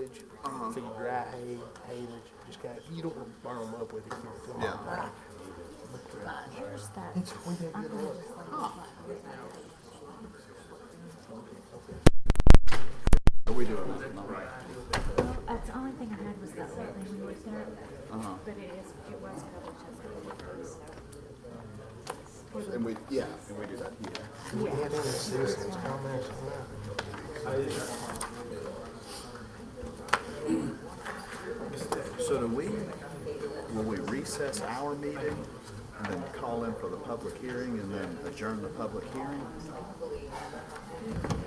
haylage. Feed dry haylage. Just kind of, you don't want to burn them up with it. Yeah. Here's that. We did good luck. What are we doing? That's the only thing I had was that little thing we looked at. But it was published as a And we do that here. Do we have any citizens comments on So will we recess our meeting and then call in for the public hearing and then adjourn the public hearing?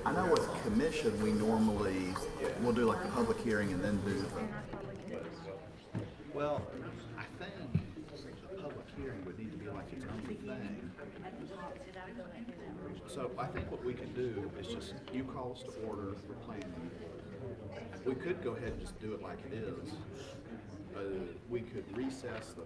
I know with commission, we'll do like a public hearing and then do the... Well, I think the public hearing would need to be like its own thing. So I think what we can do is just, you call us to order for planning. We could go ahead and just do it like it is. We could recess the...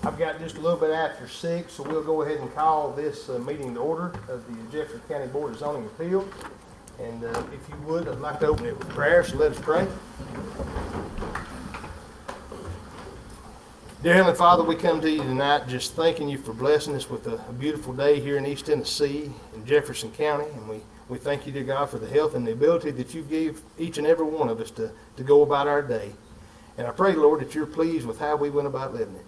I've got just a little bit after 6, so we'll go ahead and call this meeting to order of the Jefferson County Board of Zoning Appeals. And if you would, I'd like to open it with prayer, so let us pray. Dear Heavenly Father, we come to you tonight just thanking you for blessing us with a beautiful day here in East Tennessee in Jefferson County. And we thank you, dear God, for the health and the ability that you give each and every one of us to go about our day. And I pray, Lord, that you're pleased with how we went about living it.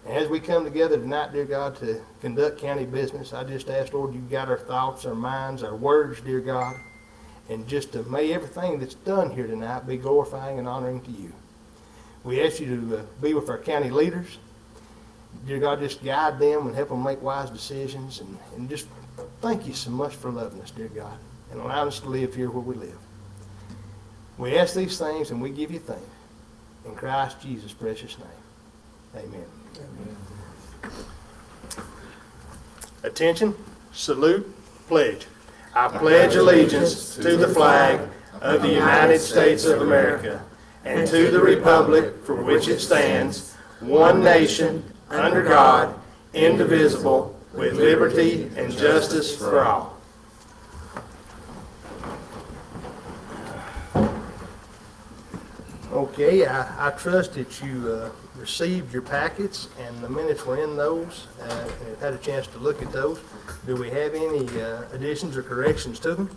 And as we come together tonight, dear God, to conduct county business, I just ask, Lord, you guide our thoughts, our minds, our words, dear God, and just to may everything that's done here tonight be glorifying and honoring to you. We ask you to be with our county leaders. Dear God, just guide them and help them make wise decisions. And just thank you so much for loving us, dear God, and allowing us to live here where we live. We ask these things and we give you thanks. In Christ Jesus' precious name. Amen. Amen. Attention, salute, Pledge. I pledge allegiance to the flag of the United States of America and to the republic for which it stands, one nation, under God, indivisible, with liberty and justice for all. Okay, I trust that you received your packets and the minutes were in those and have had a chance to look at those. Do we have any additions or corrections to them?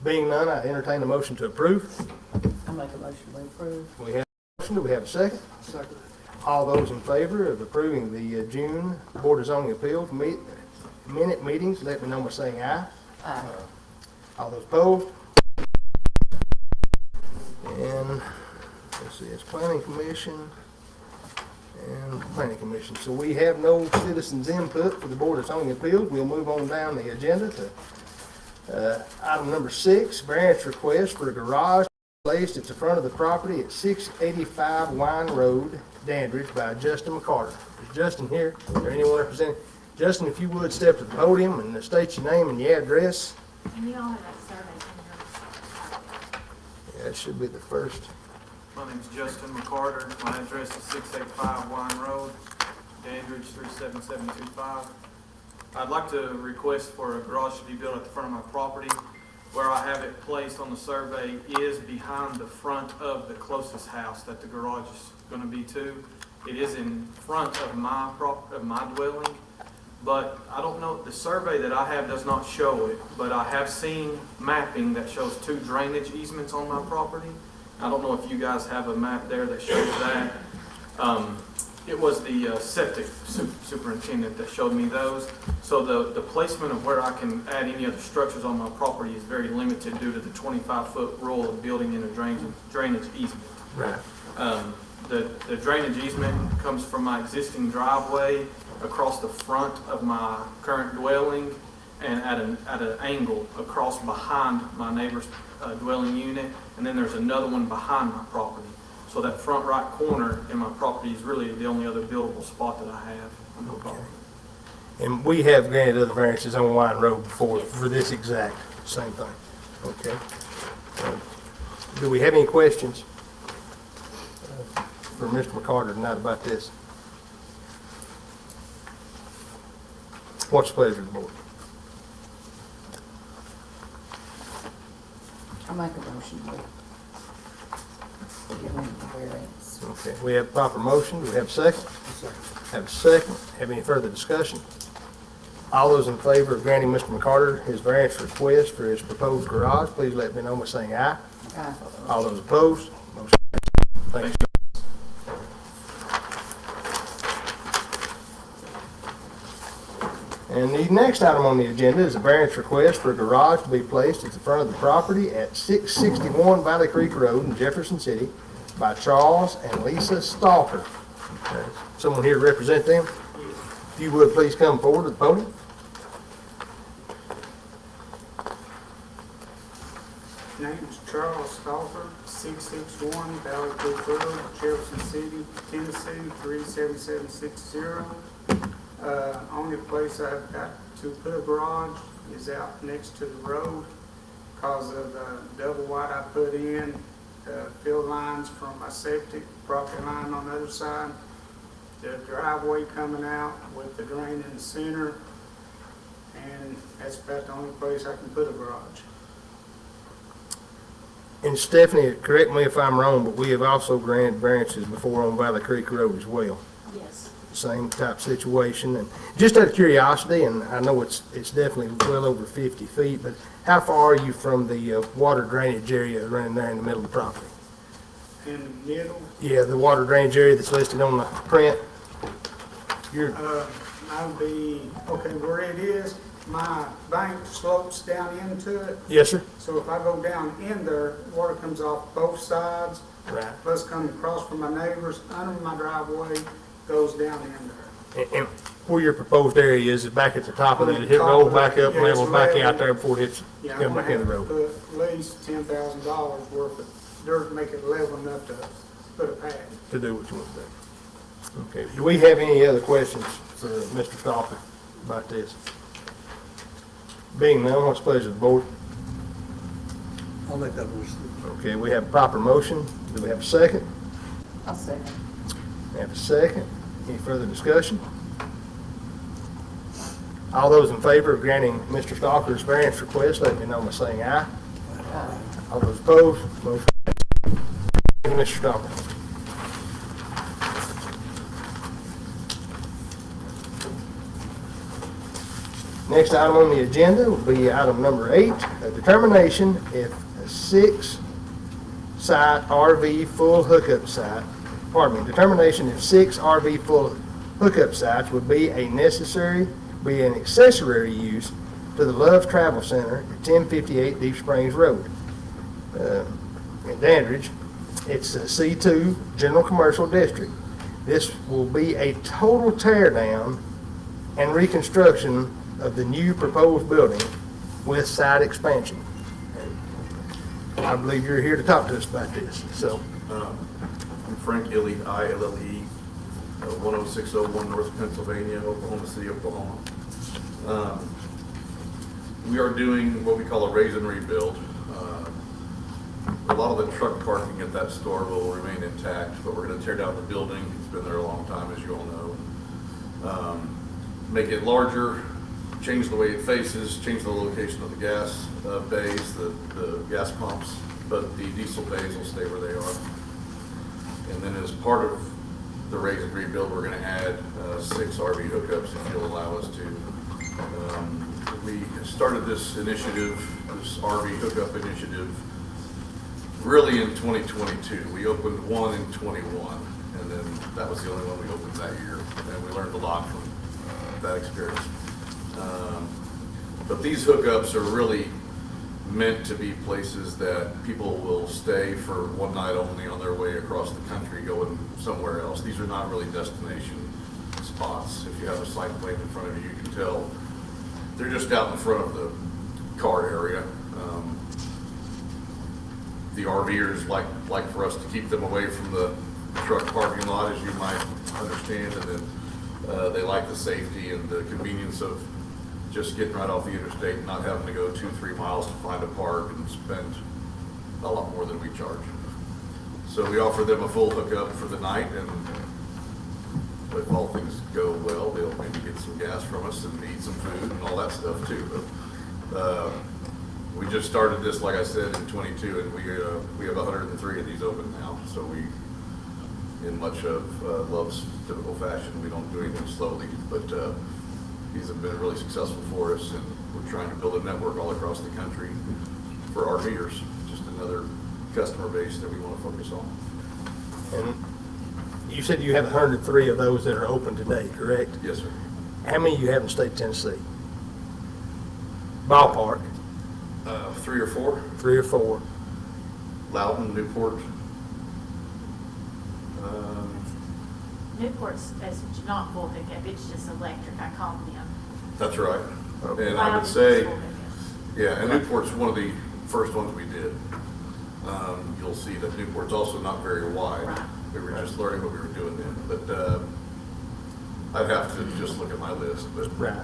Being none, I entertain a motion to approve. I'll make a motion to approve. We have a motion. Do we have a second? Second. All those in favor of approving the June Board of Zoning Appeals minute meetings, let me know by saying aye. Aye. All those opposed? And let's see, it's Planning Commission and Planning Commission. So we have no citizens' input for the Board of Zoning Appeals. We'll move on down the agenda to item number 6, variance request for a garage placed at the front of the property at 685 Wine Road, Dandridge, by Justin McCarter. Is Justin here? Is there anyone representing? Justin, if you would step to the podium and state your name and your address. And you all have that survey in Yeah, that should be the first. My name's Justin McCarter. My address is 685 Wine Road, Dandridge 37725. I'd like to request for a garage to be built at the front of my property. Where I have it placed on the survey is behind the front of the closest house that the garage is going to be to. It is in front of my dwelling, but I don't know, the survey that I have does not show it, but I have seen mapping that shows 2 drainage easements on my property. I don't know if you guys have a map there that shows that. It was the septic superintendent that showed me those. So the placement of where I can add any other structures on my property is very limited due to the 25-foot rule of building in a drainage easement. Right. The drainage easement comes from my existing driveway across the front of my current dwelling and at an angle across behind my neighbor's dwelling unit, and then there's another one behind my property. So that front right corner in my property is really the only other buildable spot that I have on my property. And we have granted other variances on Wine Road before Yes. for this exact same thing. Okay. Do we have any questions for Mr. McCarter tonight about this? What's the pleasure of the board? I'll make a motion to give him the variance. Okay, we have proper motion. Do we have a second? Have a second. Have any further discussion? All those in favor of granting Mr. McCarter his variance request for his proposed garage, please let me know by saying aye. Aye. All those opposed? Motion carries. Thank you. And the next item on the agenda is a variance request for a garage to be placed at the front of the property at 661 Valley Creek Road in Jefferson City by Charles and Lisa Stalker. Someone here to represent them? If you would, please come forward to the podium. Name's Charles Stauffer, 661 Valley Creek Road, Jefferson City, Tennessee, 37760. Only place I've got to put a garage is out next to the road because of the double wide I put in, the field lines from my septic, property line on the other side, the driveway coming out with the drain in the center, and that's about the only place I can put a garage. And Stephanie, correct me if I'm wrong, but we have also granted variances before on Valley Creek Road as well. Yes. Same type situation. And just out of curiosity, and I know it's definitely well over 50 feet, but how far are you from the water drainage area running there in the middle of the property? In the middle, Yeah, the water drainage area that's listed on the print. You're, I'll be, okay, where it is, my bank slopes down into it. yes, sir? So if I go down in there, water comes off both sides, Right. plus coming across from my neighbors, under my driveway, goes down in there. And where your proposed area is back at the top of that, it rolls back up and levels back out there before it hits, Yeah, I'm comes gonna back in have the to road. put at least $10,000 worth of dirt, to make it level enough to put a pad. To do what you want to do. Okay, do we have any other questions for Mr. Stalker? about this? Being none, what's the pleasure of the board? I'll make that motion. Okay, we have a proper motion. Do we have a second? I'll second. We have a second. Any further discussion? All those in favor of granting Mr. Stalker's variance request, let me know by saying aye. All those opposed, motion passes. Thank you, Mr. Stalker. Next item on the agenda will be item number 8, a determination if a 6-site RV full hookup site, determination if 6 RV full hookup sites would be an accessory use to the Love Travel Center at 1058 Deep Springs Road. In Dandridge, it's a C2 General Commercial District. This will be a total tear down and reconstruction of the new proposed building with site expansion. I believe you're here to talk to us about this, so. I'm Frank Illy, I-L-L-E, 10601 North Pennsylvania, Oklahoma City, Oklahoma. We are doing what we call a raise and rebuild. A lot of the truck parking at that store will remain intact, but we're going to tear down the building. It's been there a long time, as you all know. Make it larger, change the way it faces, change the location of the gas bays, the gas pumps, but the diesel bays will stay where they are. And then as part of the raise and rebuild, we're going to add 6 RV hookups if you'll allow us to. We started this initiative, this RV hookup initiative, really in 2022. We opened one in 21, and then that was the only one we opened that year, and we learned a lot from that experience. But these hookups are really meant to be places that people will stay for one night only on their way across the country going somewhere else. These are not really destination spots. If you have a site plan in front of you, you can tell they're just out in front of the car area. The RVers like for us to keep them away from the truck parking lot, as you might understand, and then they like the safety and the convenience of just getting right off the interstate and not having to go 2-3 miles to find a park and spend a lot more than we charge. So we offer them a full hookup for the night, and if all things go well, they'll maybe get some gas from us and eat some food and all that stuff too. But we just started this, like I said, in 22, and we have 103 of these open now. So we, in much of Love's typical fashion, we don't do anything slowly, but these have been really successful for us, and we're trying to build a network all across the country for RVers, just another customer base that we want to focus on. And you said you have 103 of those that are open today, correct? Yes, sir. How many you have in the state of Tennessee? Ballpark, 3 or 4. 3 or 4. Loudon, Newport. Newport's is not full hookup, it's just electric, I called them. That's right. Okay. And I would Loudon's say, full hookup. yeah, and Newport's one of the first ones we did. You'll see that Newport's also not very wide. Right. We were just learning what we were doing then, but I'd have to just look at my list, but Right.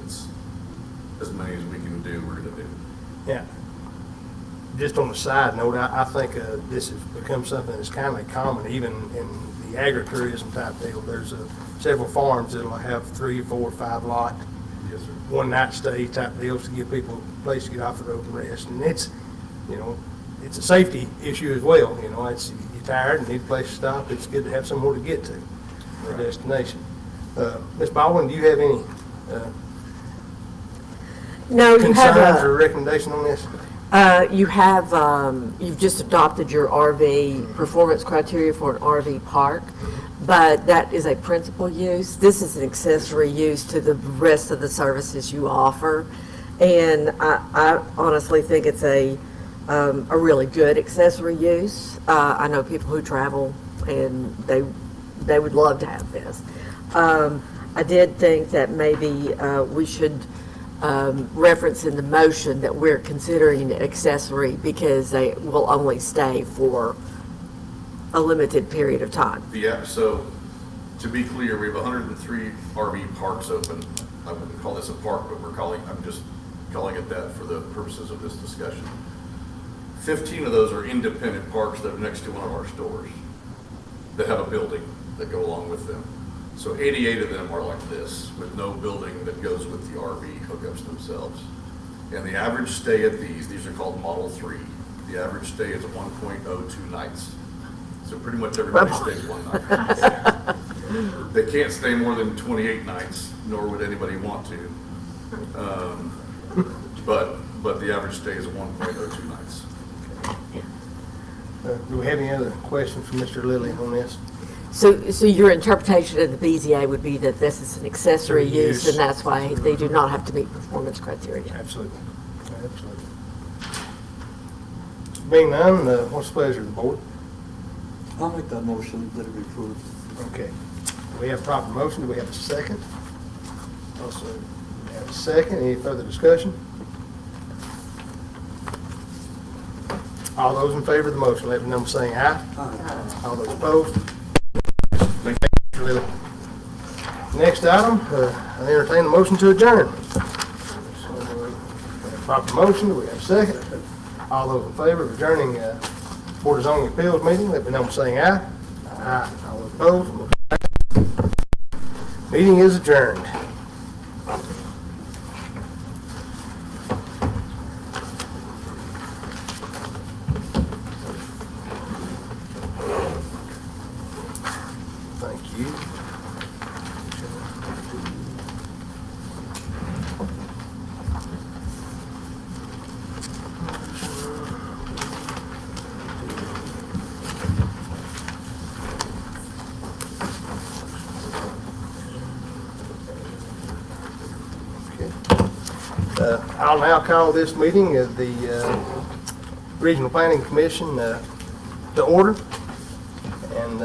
it's as many as we can do, we're gonna do. Yeah. Just on a side note, I think this has become something that's kind of common, even in the agritourism type deal. There's several farms that'll have 3, 4, 5 lot, Yes, sir. one night stay type deals to give people a place to get off the road and rest. And it's, it's a safety issue as well. It's, you're tired and need a place to stop. It's good to have somewhere to get to, a destination. Ms. Baldwin, do you have any No, you have concerns or recommendation on this? you've just adopted your RV performance criteria for an RV park, but that is a principal use. This is an accessory use to the rest of the services you offer. And I honestly think it's a really good accessory use. I know people who travel and they would love to have this. I did think that maybe we should reference in the motion that we're considering it accessory because they will only stay for a limited period of time. Yeah, so to be clear, we have 103 RV parks open. I wouldn't call this a park, but I'm just calling it that for the purposes of this discussion. 15 of those are independent parks that are next to one of our stores that have a building that go along with them. So 88 of them are like this, with no building that goes with the RV hookups themselves. And the average stay at these are called Model 3. The average stay is 1.02 nights. So pretty much everybody stays one night. They can't stay more than 28 nights, nor would anybody want to. But the average stay is 1.02 nights. Do we have any other questions from Mr. Lilly on this? So your interpretation of the BZA would be that this is an accessory use, and that's why they do not have to meet performance criteria? Absolutely. Absolutely. Being none, what's the pleasure of the board? I'll make that motion that it be approved. Okay. We have proper motion. Do we have a second? Also, we have a second. Any further discussion? All those in favor of the motion, let me know by saying aye. Aye. All those opposed? Thank you, Mr. Lilly. Next item, I entertain a motion to adjourn. So, we have proper motion. Do we have a second? All those in favor of adjourning Board of Zoning Appeals meeting, let me know by saying aye. Aye. All those opposed? Meeting is adjourned. Thank you. I'll now call this meeting of the Regional Planning Commission to order. And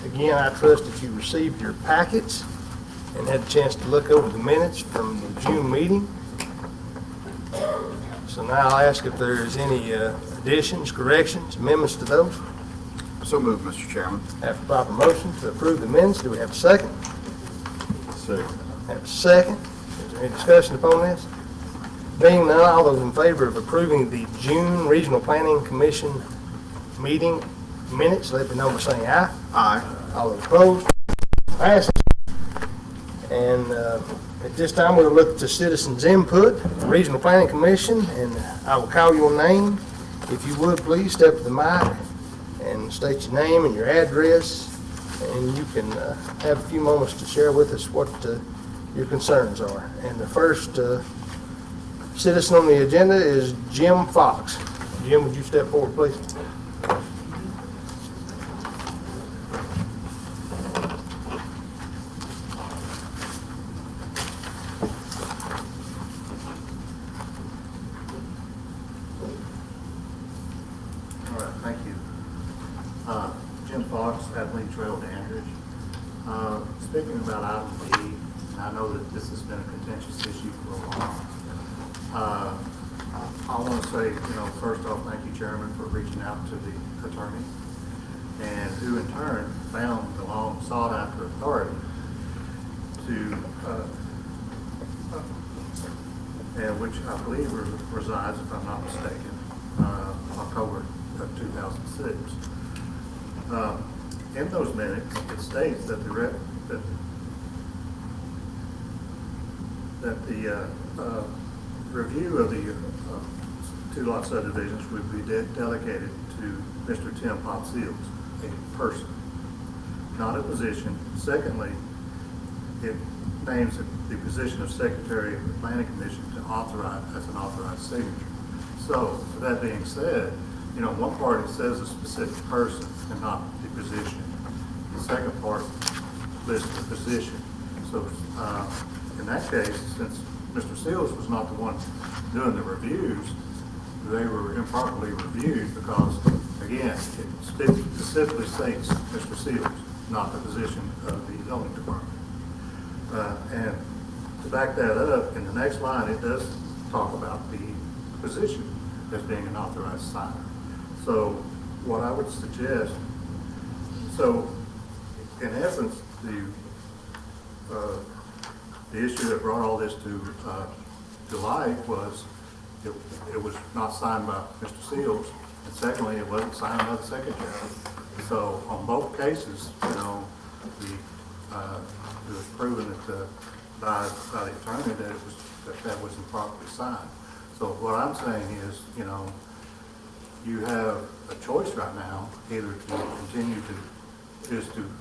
again, I trust that you received your packets and had a chance to look over the minutes from the June meeting. So now I'll ask if there's any additions, corrections, amendments to those. So moved, Mr. Chairman. Have a proper motion to approve the minutes. Do we have a second? Second. Have a second. Is there any discussion upon this? Being none, all those in favor of approving the June Regional Planning Commission meeting minutes, let me know by saying aye. Aye. All those opposed? Passes. And at this time, we'll look to citizens' input, Regional Planning Commission, and I will call your name. If you would, please step to the mic and state your name and your address, and you can have a few moments to share with us what your concerns are. And the first citizen on the agenda is Jim Fox. Jim, would you step forward, please? All right, thank you. Jim Fox, Abilene Trail, Dandridge. Speaking about item B, I know that this has been a contentious issue for a while. I want to say, first off, thank you, Chairman, for reaching out to the attorney, and who in turn found the long sought-after authority to, and which I believe resides, if I'm not mistaken, October of 2006. In those minutes, it states that the review of the two-lot subdivisions would be delegated to Mr. Tim Pop Seals, a person, not a position. Secondly, it names the position of Secretary of the Planning Commission to authorize as an authorized signature. So, with that being said, one part it says a specific person and not the position. The second part lists the position. So, in that case, since Mr. Seals was not the one doing the reviews, they were improperly reviewed because, again, it specifically states Mr. Seals, not the position of the zoning department. And to back that up, in the next line, it does talk about the position as being an authorized signer. So what I would suggest, so in essence, the issue that brought all this to light was it was not signed by Mr. Seals, and secondly, it wasn't signed by the secretary. So on both cases, you know, it was proven that by the attorney that was improperly signed. So what I'm saying is, you know, you have a choice right now, either to continue to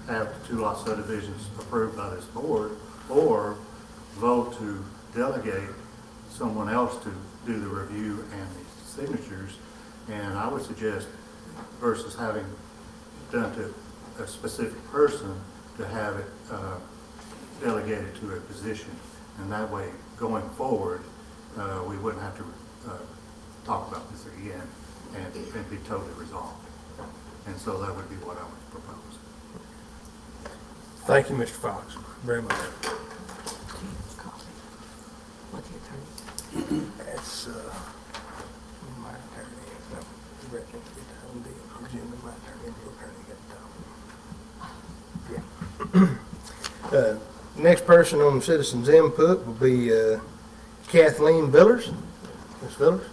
have the two lot subdivisions approved by this board, or vote to delegate someone else to do the review and the signatures. And I would suggest, versus having done to a specific person, to have it delegated to a position. And that way, going forward, we wouldn't have to talk about this again and be totally resolved. And so that would be what I would propose. Thank you, Mr. Fox, very much. What the attorney? That's, my attorney, no, the record, the agenda, my attorney, the attorney got done. Yeah. Next person on citizens input will be Kathleen Villers. Ms. Villers?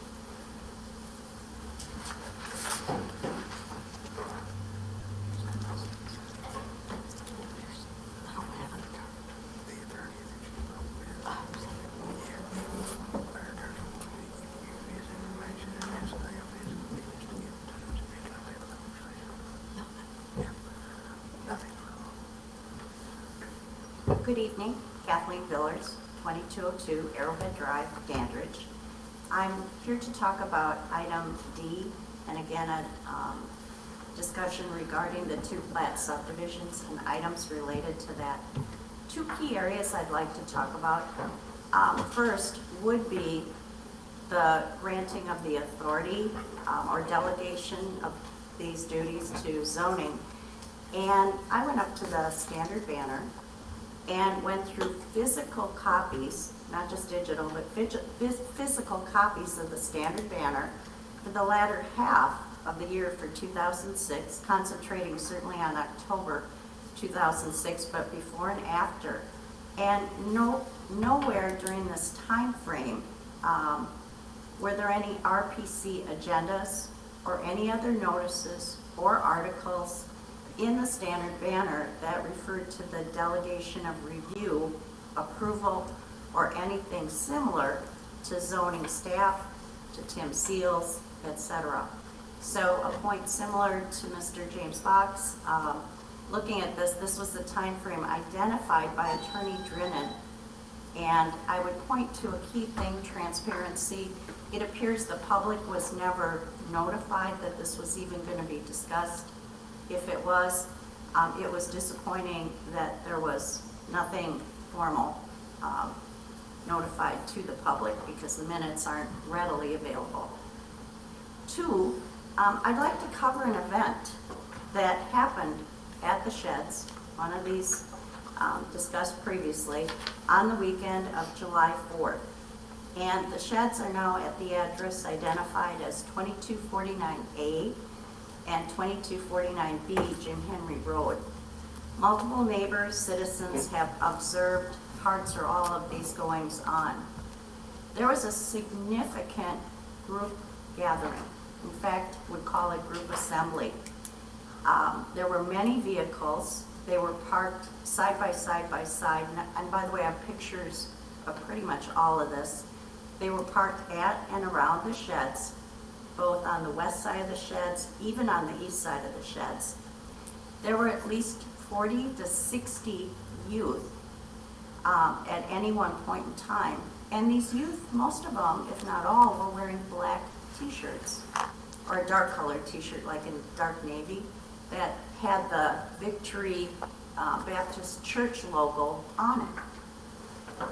Good evening, Kathleen Villers, 2202 Arrowhead Drive, Dandridge. I'm here to talk about item D, and again, a discussion regarding the two plat subdivisions and items related to that. Two key areas I'd like to talk about. First would be the granting of the authority or delegation of these duties to zoning. And I went up to the standard banner and went through physical copies, not just digital, but physical copies of the standard banner for the latter half of the year for 2006, concentrating certainly on October 2006, but before and after. And nowhere during this time frame were there any RPC agendas or any other notices or articles in the standard banner that referred to the delegation of review, approval, or anything similar to zoning staff, to Tim Seals, etc. So a point similar to Mr. James Fox, looking at this was the time frame identified by Attorney Drinnan. And I would point to a key thing, transparency. It appears the public was never notified that this was even going to be discussed. If it was disappointing that there was nothing formal notified to the public because the minutes aren't readily available. Two, I'd like to cover an event that happened at the sheds, one of these discussed previously, on the weekend of July 4th. And the sheds are now at the address identified as 2249A and 2249B Jim Henry Road. Multiple neighbors, citizens have observed parts or all of these goings on. There was a significant group gathering. In fact, would call it group assembly. There were many vehicles. They were parked side by side by side. And by the way, I have pictures of pretty much all of this. They were parked at and around the sheds, both on the west side of the sheds, even on the east side of the sheds. There were at least 40 to 60 youth at any one point in time. And these youth, most of them, if not all, were wearing black t-shirts, or a dark colored t-shirt, like in dark navy, that had the Victory Baptist Church logo on it.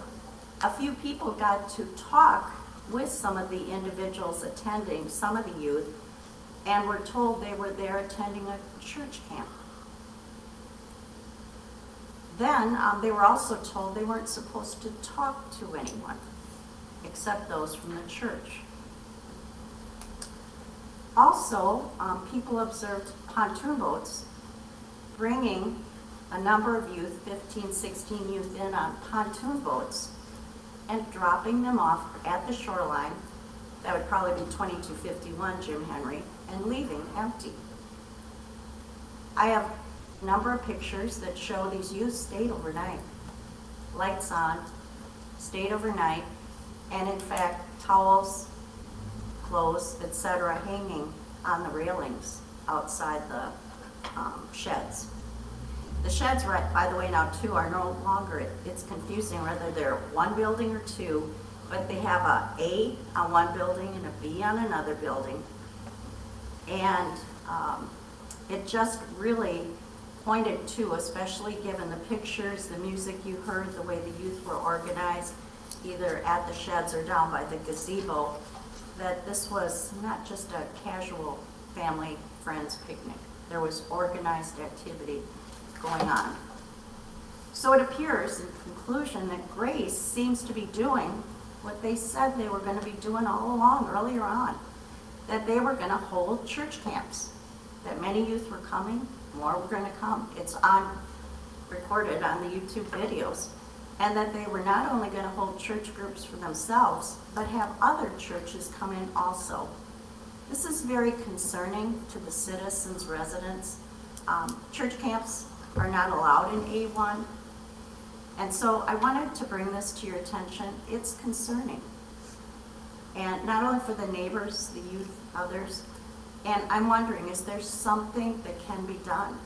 A few people got to talk with some of the individuals attending, some of the youth, and were told they were there attending a church camp. Then they were also told they weren't supposed to talk to anyone except those from the church. Also, people observed pontoon boats bringing a number of youth, 15, 16 youth in on pontoon boats and dropping them off at the shoreline, that would probably be 2251 Jim Henry, and leaving empty. I have a number of pictures that show these youth stayed overnight. Lights on, stayed overnight, and in fact, towels, clothes, etc., hanging on the railings outside the sheds. The sheds, right, by the way, now too, are no longer, it's confusing whether they're one building or two, but they have a A on one building and a B on another building. And it just really pointed to, especially given the pictures, the music you heard, the way the youth were organized, either at the sheds or down by the gazebo, that this was not just a casual family, friends picnic. There was organized activity going on. So it appears, in conclusion, that Grace seems to be doing what they said they were going to be doing all along, earlier on, that they were going to hold church camps, that many youth were coming, more were going to come. It's recorded on the YouTube videos, and that they were not only going to hold church groups for themselves, but have other churches come in also. This is very concerning to the citizens, residents. Church camps are not allowed in A1, and so I wanted to bring this to your attention. It's concerning, and not only for the neighbors, the youth, others, and I'm wondering, is there something that can be done?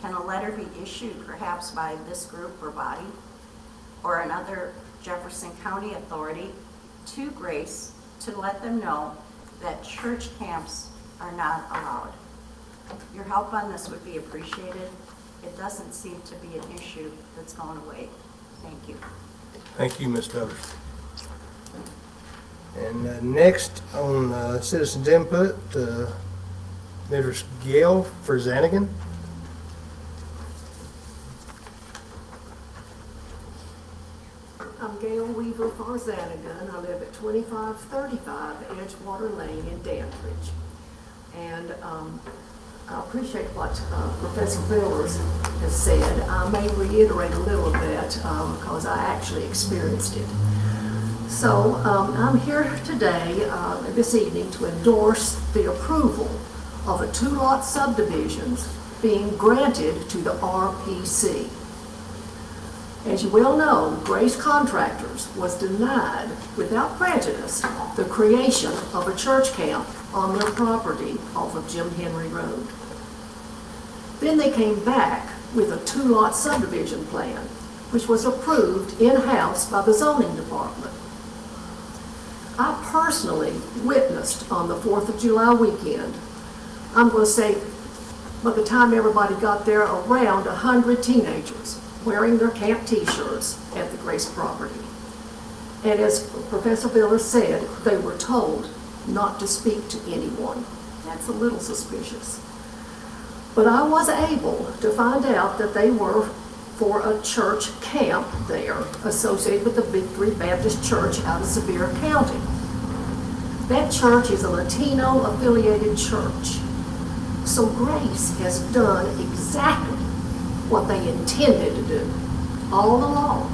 Can a letter be issued perhaps by this group or body or another Jefferson County authority to Grace to let them know that church camps are not allowed? Your help on this would be appreciated. It doesn't seem to be an issue that's going away. Thank you. Thank you, Ms. Douglas. And next on citizens input, Mrs. Gail Verzanigan. I'm Gail Weaver Farzanigan. I live at 2535 Edgewater Lane in Dandridge. And I appreciate what Professor Villers has said. I may reiterate a little bit because I actually experienced it. So I'm here today, this evening, to endorse the approval of a two-lot subdivisions being granted to the RPC. As you well know, Grace Contractors was denied without prejudice the creation of a church camp on their property off of Jim Henry Road. Then they came back with a two-lot subdivision plan, which was approved in-house by the zoning department. I personally witnessed on the 4th of July weekend, I'm going to say by the time everybody got there, around 100 teenagers wearing their camp t-shirts at the Grace property. And as Professor Villers said, they were told not to speak to anyone. That's a little suspicious. But I was able to find out that they were for a church camp there associated with the Victory Baptist Church out of Sevier County. That church is a Latino-affiliated church. So Grace has done exactly what they intended to do all along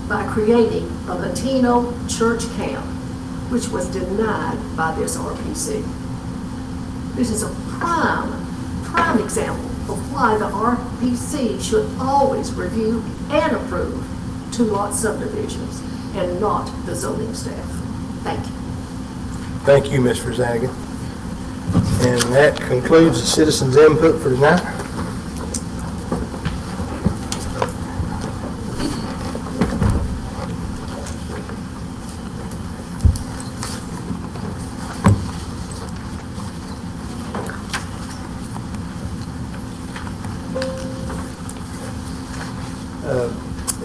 by creating a Latino church camp, which was denied by this RPC. This is a prime example of why the RPC should always review and approve two-lot subdivisions and not the zoning staff. Thank you. Thank you, Ms. Verzanigan. And that concludes the citizens' input for tonight.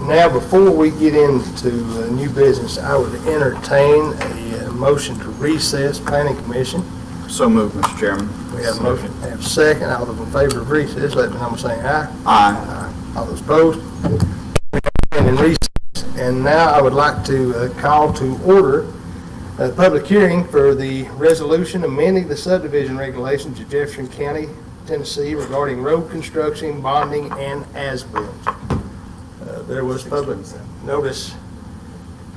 Now, before we get into new business, I would entertain a motion to recess planning commission. So moved, Mr. Chairman. We have a motion, have a second. All those in favor of recess, let me know by saying aye. Aye. All those opposed? And in recess. And now I would like to call to order a public hearing for the resolution amending the subdivision regulations of Jefferson County Tennessee regarding road construction, bonding, and as-built. There was public notice,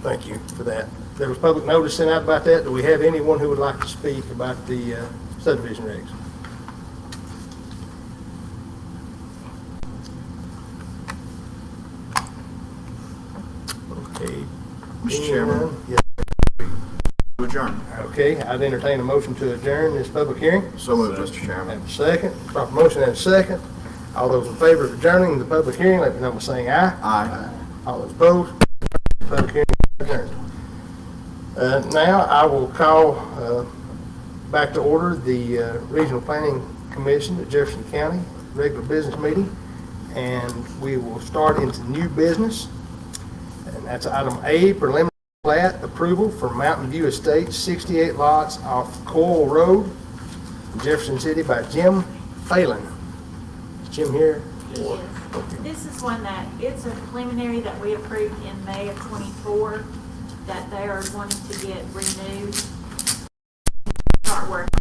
thank you for that. There was public notice sent out about that. Do we have anyone who would like to speak about the subdivision regs? Okay. Mr. Chairman. Yes. Adjourn. Okay, I'd entertain a motion to adjourn this public hearing. So moved, Mr. Chairman. Have a second. Proper motion and a second. All those in favor of adjourning the public hearing, let me know by saying aye. Aye. All those opposed, public hearing is adjourned. Now, I will call back to order the Regional Planning Commission at Jefferson County, regular business meeting, and we will start into new business. And that's item A, preliminary plat approval for Mountain View Estates, 68 lots off Coyle Road, Jefferson City by Jim Phelan. Is Jim here? Yes. This is one that, it's a preliminary that we approved in May of '24, that they are wanting to get renewed, start working.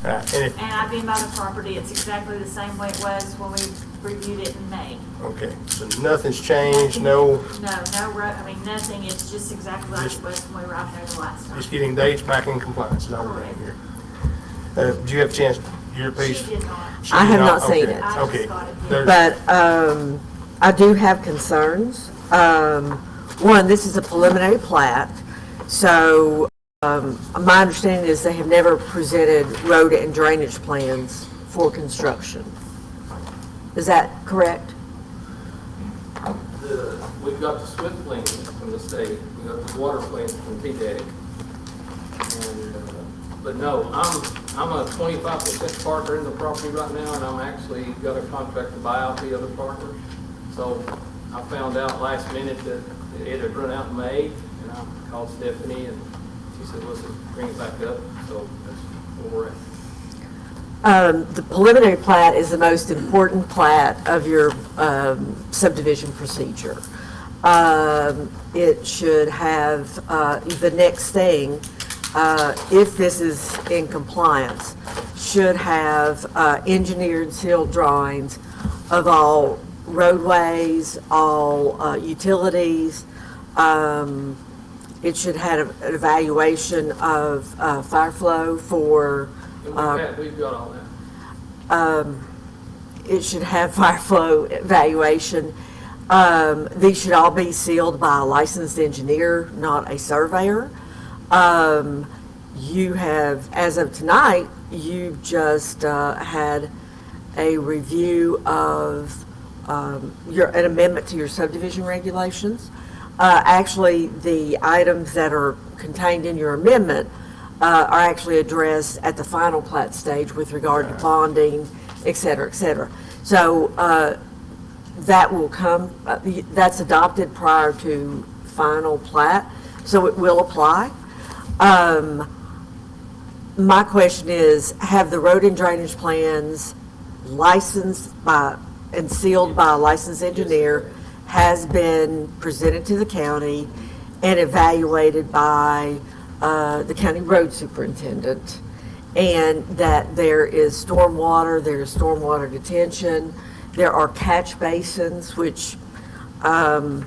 And I've been by the property, it's exactly the same way it was when we reviewed it in May. Okay, so nothing's changed, no, Nothing, it's just exactly like it was when we were out there the last time. just getting dates back in compliance, is all we're doing here. Did you have a chance, your piece? She did not. She I did have not seen Okay, it. I just Okay. got it. There's- But I do have concerns. One, this is a preliminary plat, so my understanding is they have never presented road and drainage plans for construction. Is that correct? We've got the SWIFT plans from the state, we got the water plans from TDEC. But no, I'm a 25% partner in the property right now, and I'm actually got a contract to buy out the other partners. So I found out last minute that it had run out in May, and I called Stephanie, and she said, let's just bring it back up. So that's where we're at. The preliminary plat is the most important plat of your subdivision procedure. It should have, the next thing, if this is in compliance, should have engineered sealed drawings of all roadways, all utilities. It should have an evaluation of fire flow for And we've got all that. it should have fire flow evaluation. These should all be sealed by a licensed engineer, not a surveyor. You have, as of tonight, you just had a review of an amendment to your subdivision regulations. Actually, the items that are contained in your amendment are actually addressed at the final plat stage with regard to bonding, et cetera, et cetera. So that will come, that's adopted prior to final plat, so it will apply. My question is, have the road and drainage plans licensed by and sealed by a licensed engineer has been presented to the county and evaluated by the county road superintendent, and that there is stormwater detention, there are catch basins, which on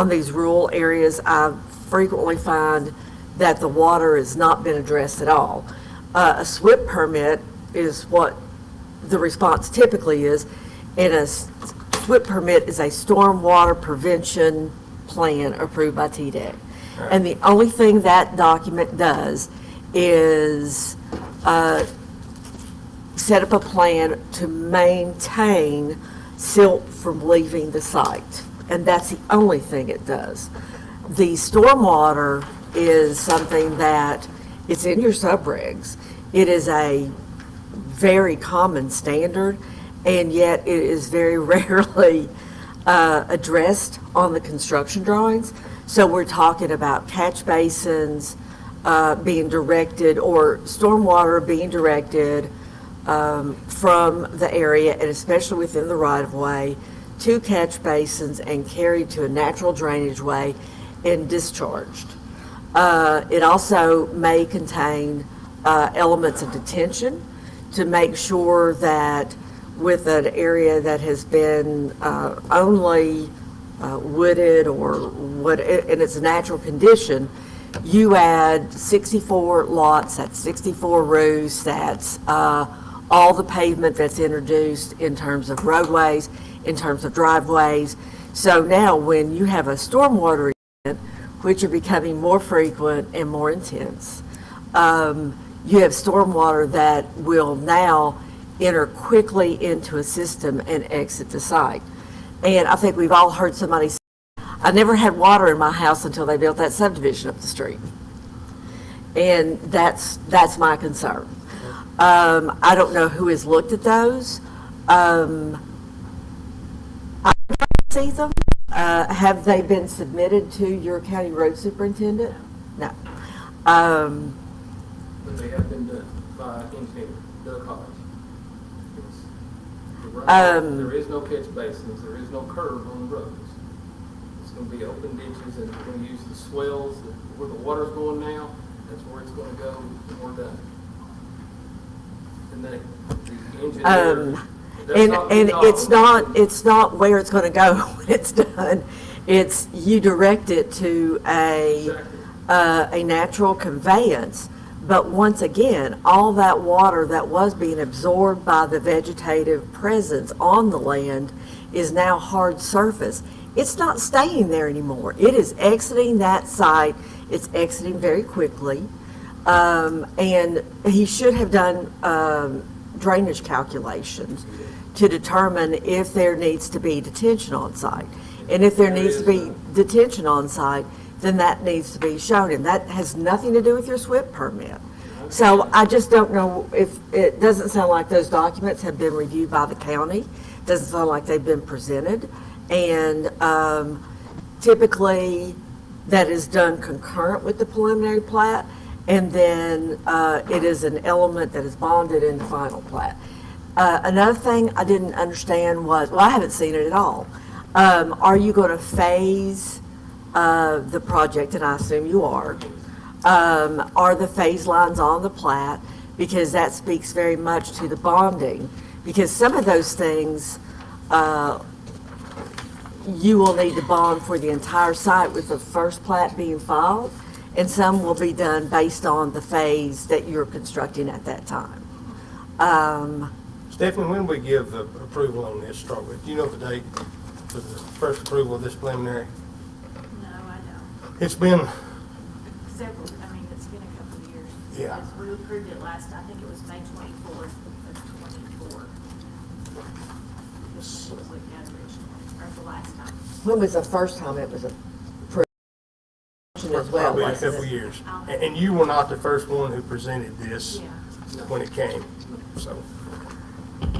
these rural areas I frequently find that the water has not been addressed at all. A SWIP permit is what the response typically is, and a SWIP permit is a stormwater prevention plan approved by TDEC. And the only thing that document does is set up a plan to maintain silt from leaving the site. And that's the only thing it does. The stormwater is something that it's in your subregs. It is a very common standard, and yet it is very rarely addressed on the construction drawings. So we're talking about catch basins being directed, or stormwater being directed from the area, and especially within the right-of-way, to catch basins and carried to a natural drainage way and discharged. It also may contain elements of detention to make sure that with an area that has been only wooded or what, in its natural condition, you add 64 lots, that's 64 rows, that's all the pavement that's introduced in terms of roadways, in terms of driveways. So now when you have a stormwater event, which are becoming more frequent and more intense, you have stormwater that will now enter quickly into a system and exit the site. And I think we've all heard somebody say, I never had water in my house until they built that subdivision up the street. And that's my concern. I don't know who has looked at those. I see them. Have they been submitted to your county road superintendent? No. But they have been done by engineer, Doug Hodge. There is no catch basins, there is no curve on the roads. It's gonna be open ditches, and we're gonna use the swells, where the water's going now, that's where it's gonna go when we're done. And then the engineer. And it's not where it's gonna go when it's done. It's, you direct it to a natural conveyance. But once again, all that water that was being absorbed by the vegetative presence on the land is now hard surface. It's not staying there anymore. It is exiting that site. It's exiting very quickly. And he should have done drainage calculations to determine if there needs to be detention on site. And if there needs to be detention on site, then that needs to be shown, and that has nothing to do with your SWIP permit. So I just don't know if, it doesn't sound like those documents have been reviewed by the county, doesn't sound like they've been presented, and typically that is done concurrent with the preliminary plat, and then it is an element that is bonded in the final plat. Another thing I didn't understand was, well, I haven't seen it at all. Are you going to phase the project, and I assume you are the phase lines on the plat? Because that speaks very much to the bonding, because some of those things you will need to bond for the entire site with the first plat being filed, and some will be done based on the phase that you're constructing at that time. Stephanie, when we give the approval on this, start with, do you know the date for the first approval of this preliminary? No, I don't. It's been, Several, I mean, it's been a couple of years. Yeah. Because we approved it last, I think it was May 24th of 24. This was like that originally, or the last time. When was the first time it was approved as well? probably a wasn't couple it? years. And you were not the first one who presented this Yeah. when it came, so.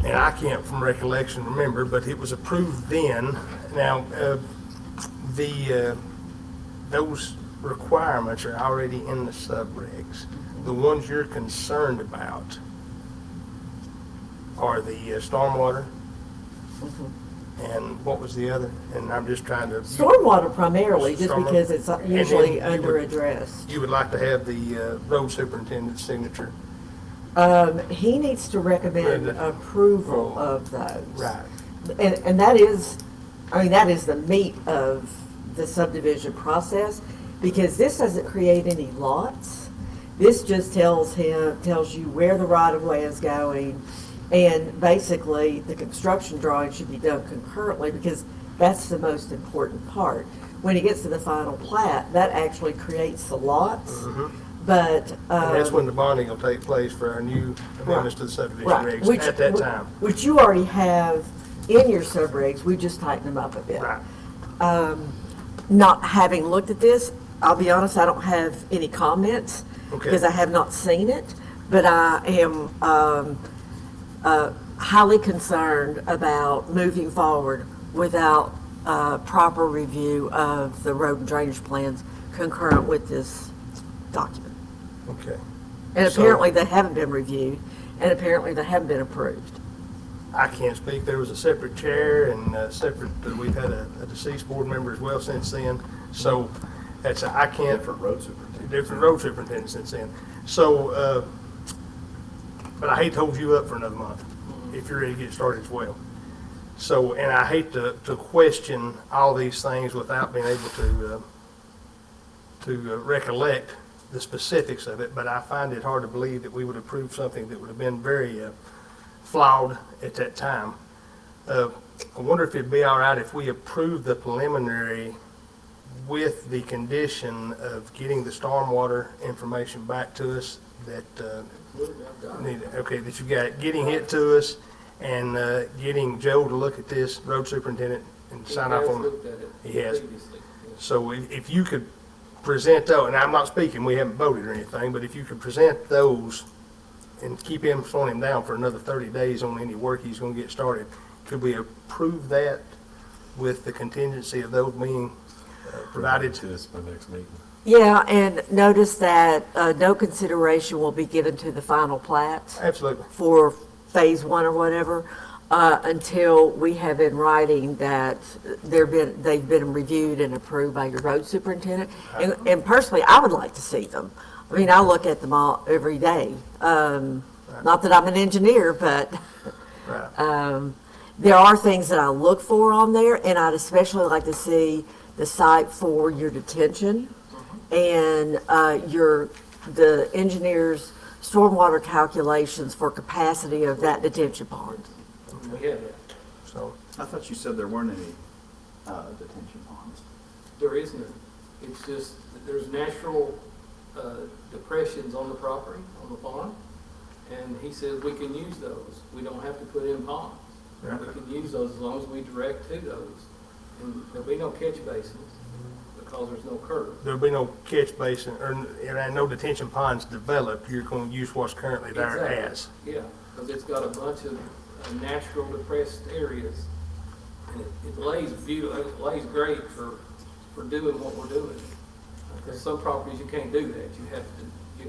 And I can't from recollection remember, but it was approved then. Now, those requirements are already in the subregs. The ones you're concerned about are the stormwater, and what was the other? And I'm just trying to. Stormwater primarily, just Stormwater. because it's And usually then you would- under-addressed. You would like to have the road superintendent's signature. He needs to recommend Right. approval of those. Right. And that is, I mean, that is the meat of the subdivision process, because this doesn't create any lots. This just tells you where the right-of-way is going, and basically, the construction drawing should be done concurrently, because that's the most important part. When it gets to the final plat, that actually creates the lots, but. And that's when the bonding will take place for our new amendments to the subdivision Right, regs at that time. Which you already have in your subregs, we just tighten them up a bit. Right. Not having looked at this, I'll be honest, I don't have any comments, Okay. because I have not seen it, but I am highly concerned about moving forward without proper review of the road and drainage plans concurrent with this document. Okay. And So- apparently they haven't been reviewed, and apparently they haven't been approved. I can't speak. There was a separate chair and we've had a deceased board member as well since then. So I can't. Different road superintendent. Different road superintendent since then. So, but I hate to hold you up for another month. if you're ready to get started as well. So, and I hate to question all these things without being able to recollect the specifics of it, but I find it hard to believe that we would approve something that would have been very flawed at that time. I wonder if it'd be all right if we approve the preliminary with the condition of getting the stormwater information back to us that, that you got, getting it to us and getting Joe to look at this, road superintendent, and sign off on it. He has. So if you could present those, and I'm not speaking, we haven't voted or anything, but if you could present those and keep him, slowing him down for another 30 days on any work he's going to get started, could we approve that with the contingency of those being provided to us by next meeting? Yeah, and notice that no consideration will be given to the final plats. Absolutely. For phase 1 or whatever, until we have in writing that they've been reviewed and approved by your road superintendent. And personally, I would like to see them. I mean, I look at them all every day. Not that I'm an engineer, but there are things that I look for on there, and I'd especially like to see the site for your detention and the engineer's stormwater calculations for capacity of that detention pond. We have that. So I thought you said there weren't any detention ponds. There is none. It's just that there's natural depressions on the property, on the farm, and he says we can use those. We don't have to put in ponds. Right. We can use those as long as we direct to those. And there'll be no catch basins because there's no curb. there'll be no catch basin, or no detention ponds developed. You're going to use what's currently there Exactly. as. Yeah, because it's got a bunch of natural depressed areas, and it lays beautiful. It lays great for doing what we're doing. Because some properties you can't do that. You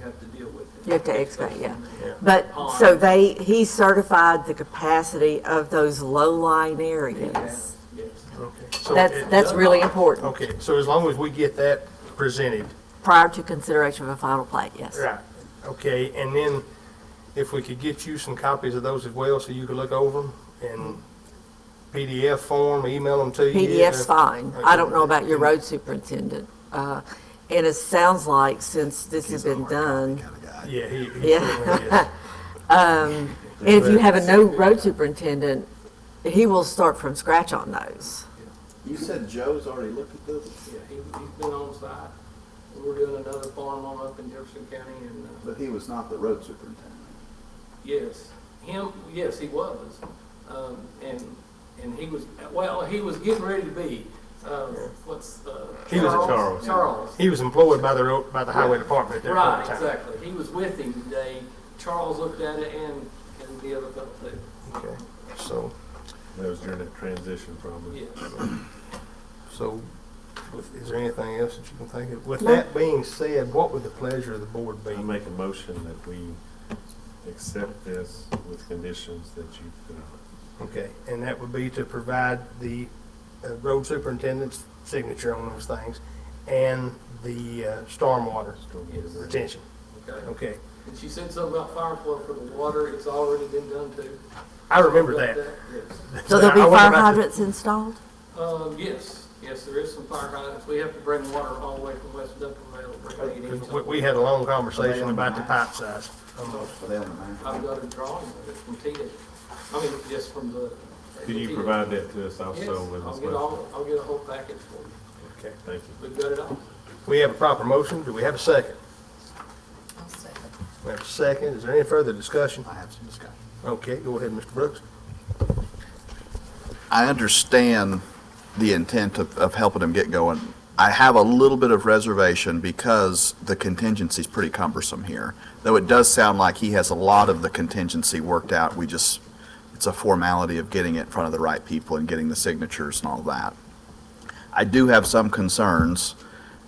have to deal with it. You have to excavate, yeah. Yeah. But, so he certified the capacity of those low-lying areas. Yes. Okay. So That's really important. okay. So as long as we get that presented. Prior to consideration of a final plat, yes. Right. Okay. And then if we could get you some copies of those as well, so you could look over them in PDF form, email them to you. PDF's fine. I don't know about your road superintendent. And it sounds like since this has been done, Yeah. He yeah. And if you have a new road superintendent, he will start from scratch on those. You said Joe's already looked at this? Yeah, he's been on site. We're doing another farm on up in Jefferson County, and But he was not the road superintendent. yes, he was, and he was, well, he was getting ready to be. He was Charles. He was employed by the highway department at that point Right, in time. exactly. He was with him today. Charles looked at it and the other fellow too. Okay. So. That was during that transition probably. Yeah. So, is there anything else that you can think of? With that being said, what would the pleasure of the board be? I make a motion that we accept this with conditions that you put on. Okay, and that would be to provide the road superintendent's signature on those things and the stormwater retention. Okay. Okay, And she said something about fire flow for the water, it's already been done too. I remember that. Yes. So there'll be fire hydrants installed? Yes, there is some fire hydrants. We have to bring water all the way from West Duncanville. We had a long conversation about the pipe size. I've got a drawing of it from Tia. I mean, just from the. Could you provide that to us also Yes, with I'll this get motion? I'll get a whole package for you. Okay, Thank you. We've got it all. we have a proper motion. Do we have a second? I'll second. We have a second. Is there any further discussion? I have some discussion. Okay, go ahead, Mr. Brooks. I understand the intent of helping him get going. I have a little bit of reservation because the contingency is pretty cumbersome here. Though it does sound like he has a lot of the contingency worked out. It's a formality of getting it in front of the right people and getting the signatures and all that. I do have some concerns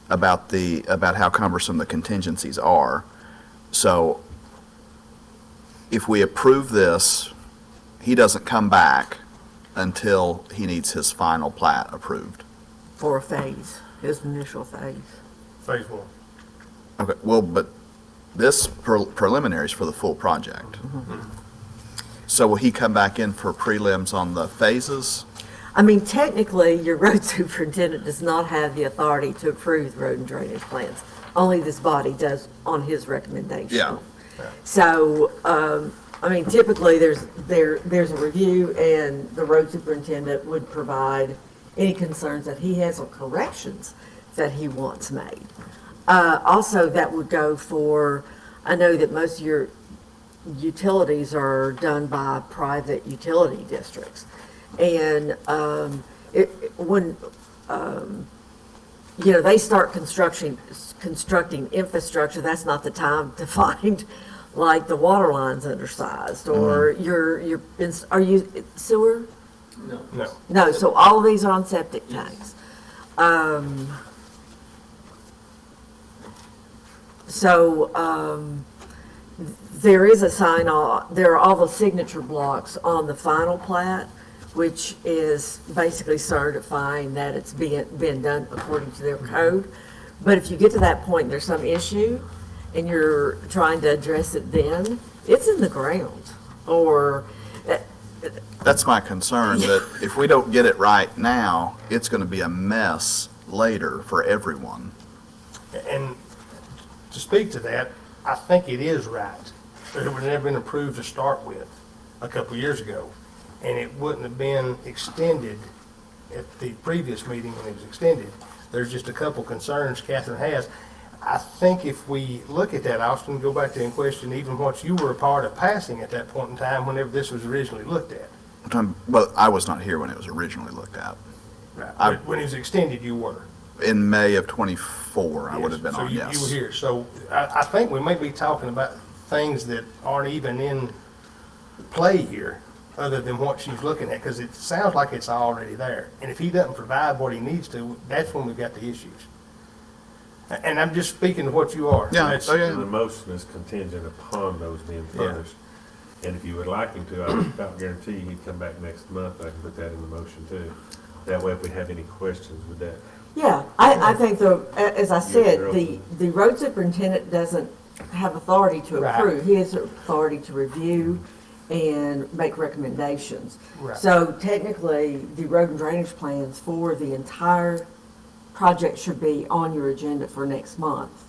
about how cumbersome the contingencies are. So if we approve this, he doesn't come back until he needs his final plat approved. For a phase, his initial phase. Phase one. Okay, well, but this preliminary is for the full project. So So will he come back in for prelims on the phases? I mean, technically, your road superintendent does not have the authority to approve the road and drainage plans. Only this body does on his recommendation. Yeah. So, I mean, typically, there's a review, and the road superintendent would provide any concerns that he has or corrections that he wants made. Also, that would go for, I know that most of your utilities are done by private utility districts. And when they start constructing infrastructure, that's not the time to find like the water lines undersized or are you sewer? No. No, so all of these are on septic tanks. There is a sign, there are all the signature blocks on the final plat, which is basically certifying that it's been done according to their code. But if you get to that point, and there's some issue, and you're trying to address it then, it's in the ground, or... That's my concern, that if we don't get it right now, it's going to be a mess later for everyone. And to speak to that, I think it is right. It would have never been approved to start with a couple of years ago, and it wouldn't have been extended at the previous meeting when it was extended. There's just a couple concerns Catherine has. I think if we look at that, Austin, go back to and question even what you were a part of passing at that point in time whenever this was originally looked at. Well, I was not here when it was originally looked at. Right. When it was extended, you were. In May of '24, I would have been So on, you yes. were here. So I think we may be talking about things that aren't even in play here, other than what she's looking at, because it sounds like it's already there. And if he doesn't provide what he needs to, that's when we've got the issues. And I'm just speaking to what you are. Yeah. That's- Oh, yeah. And the motion is contingent upon those being furnished. And if you would like him to, I would about guarantee he'd come back next month. I can put that in the motion too. That way, if we have any questions with that. Yeah, I think as I said, You're the road superintendent doesn't have authority to Right. approve. He has authority to review and make recommendations. Right. So technically, the road and drainage plans for the entire project should be on your agenda for next month,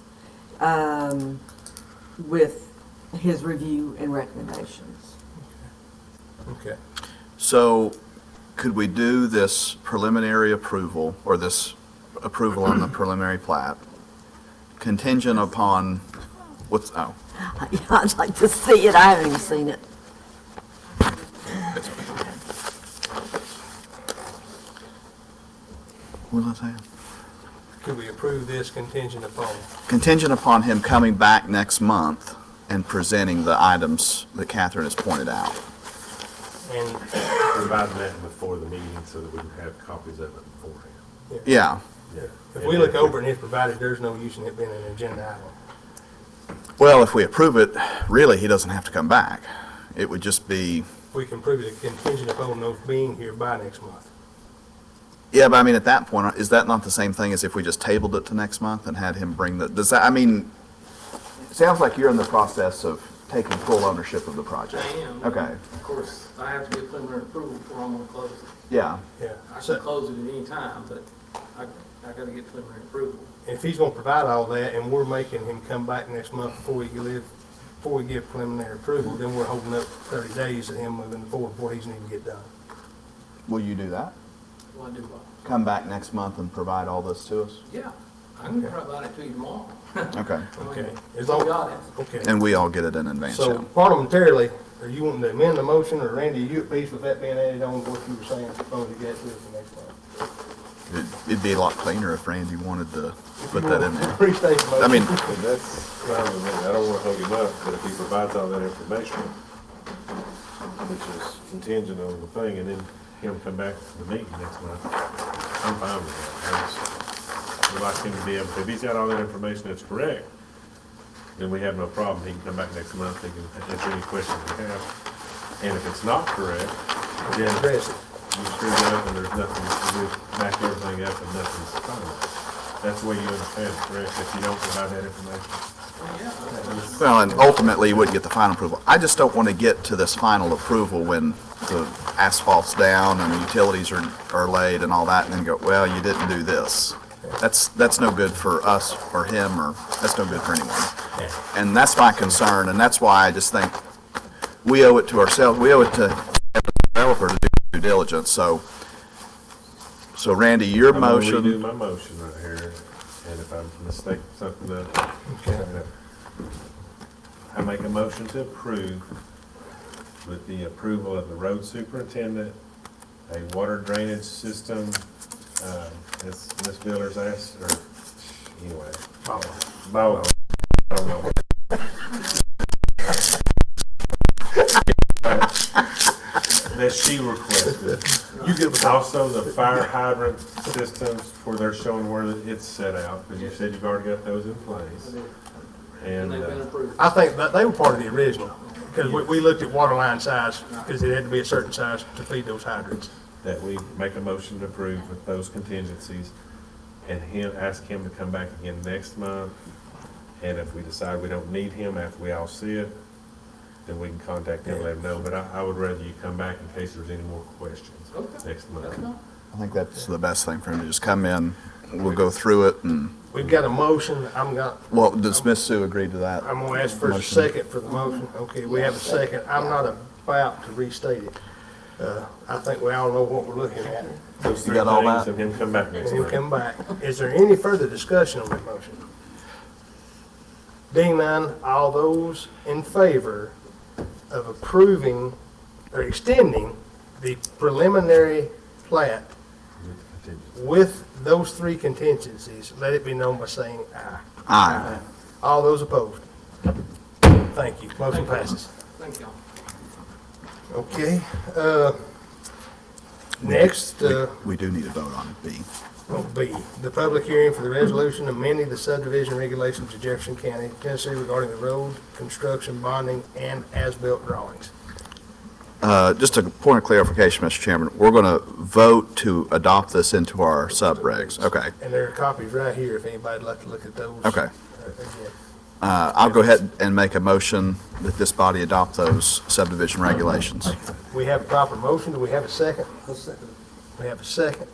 with his review and recommendations. Okay. So could we do this preliminary approval, or this approval on the preliminary plat, contingent upon, I'd like to see it, I haven't even seen it. what was I saying? Could we approve this contingent upon? Contingent upon him coming back next month and presenting the items that Catherine has pointed out. And, Providing that before the meeting so that we can have copies of it beforehand. Yeah. if we look over and it's provided, there's no use in it being an agenda item. Well, if we approve it, really, he doesn't have to come back. It would just be, We can prove it contingent upon those being here by next month. yeah, but I mean, at that point, is that not the same thing as if we just tabled it to next month and had him bring does that, I mean, it sounds like you're in the process of taking full ownership of the project. I am. Okay, Of course, I have to get preliminary approval before I'm gonna close it. yeah. Yeah. I So can close it at any time, but I gotta get preliminary approval. if he's gonna provide all that and we're making him come back next month before we give preliminary approval, then we're holding up 30 days of him moving forward before he's even get done. Will you do that? Will I do what? Come back next month and provide all this to us? Yeah, I can provide it to you tomorrow. Okay. Okay. As You long, got it. okay. And we all get it in advance, So yeah. parliamentarily, are you wanting to amend the motion, or Randy, are you at peace with that being added on to what you were saying, suppose you get to it the next month? It'd be a lot cleaner if Randy wanted to put that in there. Restate the motion. I mean, And that's fine with me. I don't want to hold him up, but if he provides all that information, which is contingent on the thing, and then him come back to the meeting next month, I'm fine with that. We'd like him to be able, if he's got all that information that's correct, then we have no problem. He can come back next month, he can answer any questions we have. And if it's not correct, then Address it. you screw it up and there's nothing, you back everything up and nothing's fine. That's the way you understand it, correct? If you don't provide that information? Well, and ultimately, you wouldn't get the final approval. I just don't want to get to this final approval when the asphalt's down and the utilities are laid and all that, and then go, well, you didn't do this. That's no good for us or him, or that's no good for anyone. And that's my concern, and that's why I just think we owe it to ourselves, we owe it to the developer to do due diligence. So Randy, your motion. I'm gonna redo my motion right here, and if I'm mistaken something up, I make a motion to approve with the approval of the road superintendent, a water drainage system, as Ms. Villar's asked, or anyway. Bow. I don't know. That she requested. You get with Also, the fire hydrant systems where they're showing where it's set out, because you said you've already got those in place. And, They've been approved. I think that they were part of the original, because we looked at water line size, because it had to be a certain size to feed those hydrants. that we make a motion to approve with those contingencies, and ask him to come back again next month. And if we decide we don't need him after we all see it, then we can contact him and let him know. But I would rather you come back in case there's any more questions next month. I think that's the best thing for him to just come in. We'll go through it, and We've got a motion, well, does Miss Sue agree to that? I'm gonna ask for a Motion. second for the motion. Okay, we have a second. I'm not about to restate it. I think we all know what we're looking at. Those You three got all things, that? and him come back next And he'll month. come back. Is there any further discussion on that motion? Being none, all those in favor of approving or extending the preliminary plat with those three contingencies, let it be known by saying aye. Aye. All those opposed? Thank you. Motion passes. Thank y'all. Okay, next, We do need a vote on B. will be the public hearing for the resolution amending the subdivision regulations of Jefferson County, Tennessee regarding the road construction bonding and as-built drawings. Just a point of clarification, Mr. Chairman, we're going to vote to adopt this into our sub-regs. Okay. And there are copies right here if anybody'd like to look at those. Okay. Again. I'll go ahead and make a motion that this body adopt those subdivision regulations. We have a proper motion. Do we have a second? I'll second it. We have a second.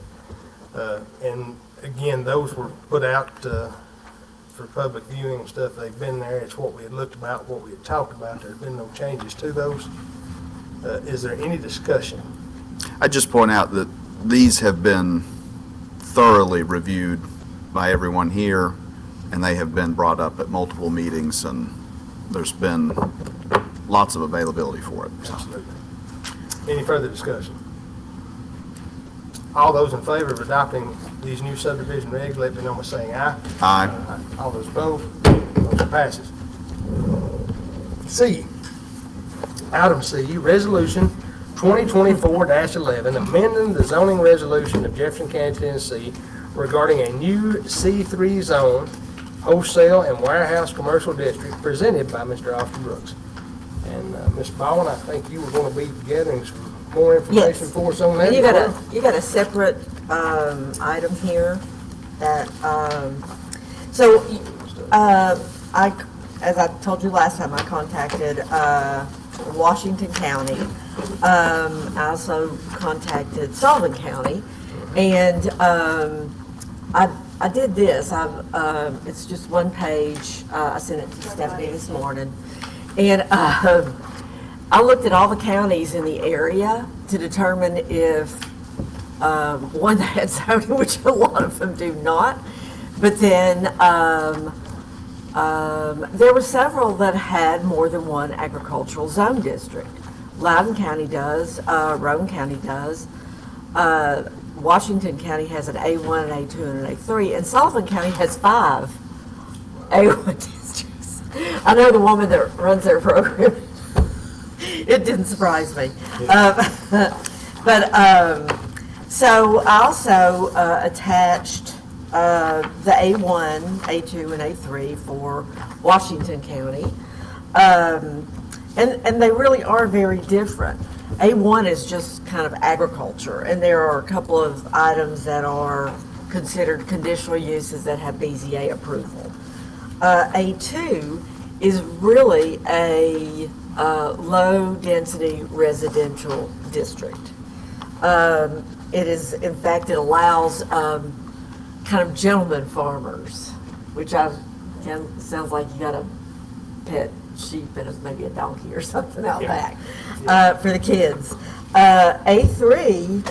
And again, those were put out for public viewing and stuff. They've been there. It's what we had looked about, what we had talked about. There's been no changes to those. Is there any discussion? I just point out that these have been thoroughly reviewed by everyone here, and they have been brought up at multiple meetings, and there's been lots of availability for it. So. Absolutely. Any further discussion? All those in favor of adopting these new subdivision regs, let me know by saying aye. Aye. All those opposed, motion passes. C, item C, resolution 2024-11, amending the zoning resolution of Jefferson County, Tennessee regarding a new C3 zone, wholesale and warehouse commercial district, presented by Mr. Austin Brooks. And Ms. Baldwin, I think you were going to be gathering some more information Yes. for us on that. And as well. you got a separate item here that, as I told you last time, I contacted Washington County. I also contacted Sullivan County, and I did this. It's just one page. I sent it to Stephanie this morning, and I looked at all the counties in the area to determine if one had zoning, which a lot of them do not. But then there were several that had more than one agricultural zone district. Loudoun County does, Roane County does, Washington County has an A1, an A2, and an A3, and Sullivan County has 5 A1 districts. I know the woman that runs their program. It didn't surprise me. So I also attached the A1, A2, and A3 for Washington County. And they really are very different. A1 is just kind of agriculture, and there are a couple of items that are considered conditional uses that have BZA approval. A2 is really a low-density residential district. It is, in fact, it allows kind of gentleman farmers, which sounds like you got a pet sheep and maybe a donkey or something out back for the kids. A3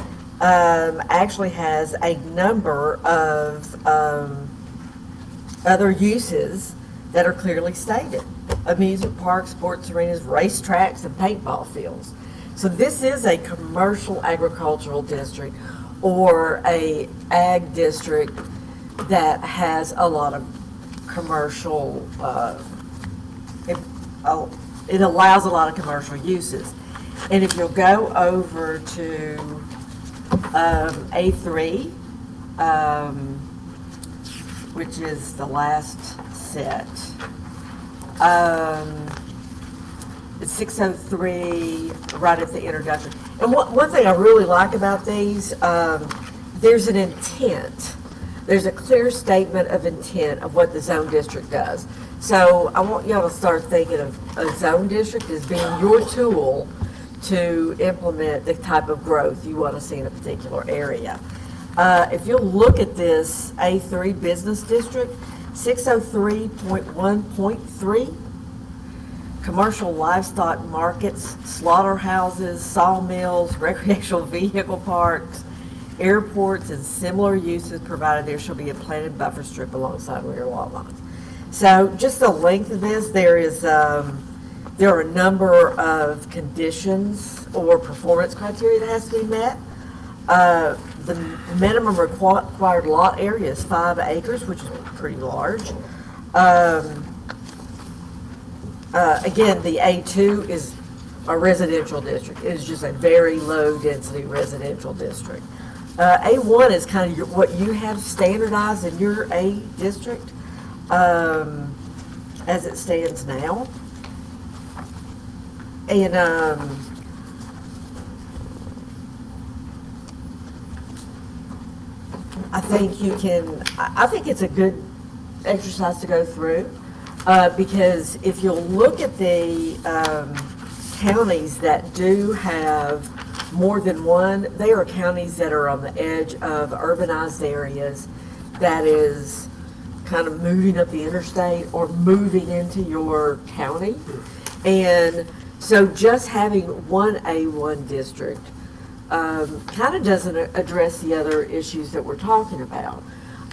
actually has a number of other uses that are clearly stated. Amusement parks, sports arenas, racetracks, and paintball fields. So this is a commercial agricultural district or a ag district that has a lot of commercial, it allows a lot of commercial uses. And if you'll go over to A3, which is the last set, it's 603 right at the introduction. And one thing I really like about these, there's an intent. There's a clear statement of intent of what the zone district does. So I want y'all to start thinking of a zone district as being your tool to implement the type of growth you want to see in a particular area. If you'll look at this A3 business district, 603.1.3, commercial livestock markets, slaughterhouses, sawmills, recreational vehicle parks, airports, and similar uses provided there shall be a planted buffer strip alongside rear lot lines. So just the length of this, there are a number of conditions or performance criteria that has to be met. The minimum required lot area is 5 acres, which is pretty large. Again, the A2 is a residential district. It is just a very low density residential district. A1 is kind of what you have standardized in your A district as it stands now. And I think it's a good exercise to go through because if you'll look at the counties that do have more than one, they are counties that are on the edge of urbanized areas that is kind of moving up the interstate or moving into your county. And so just having one A1 district kind of doesn't address the other issues that we're talking about.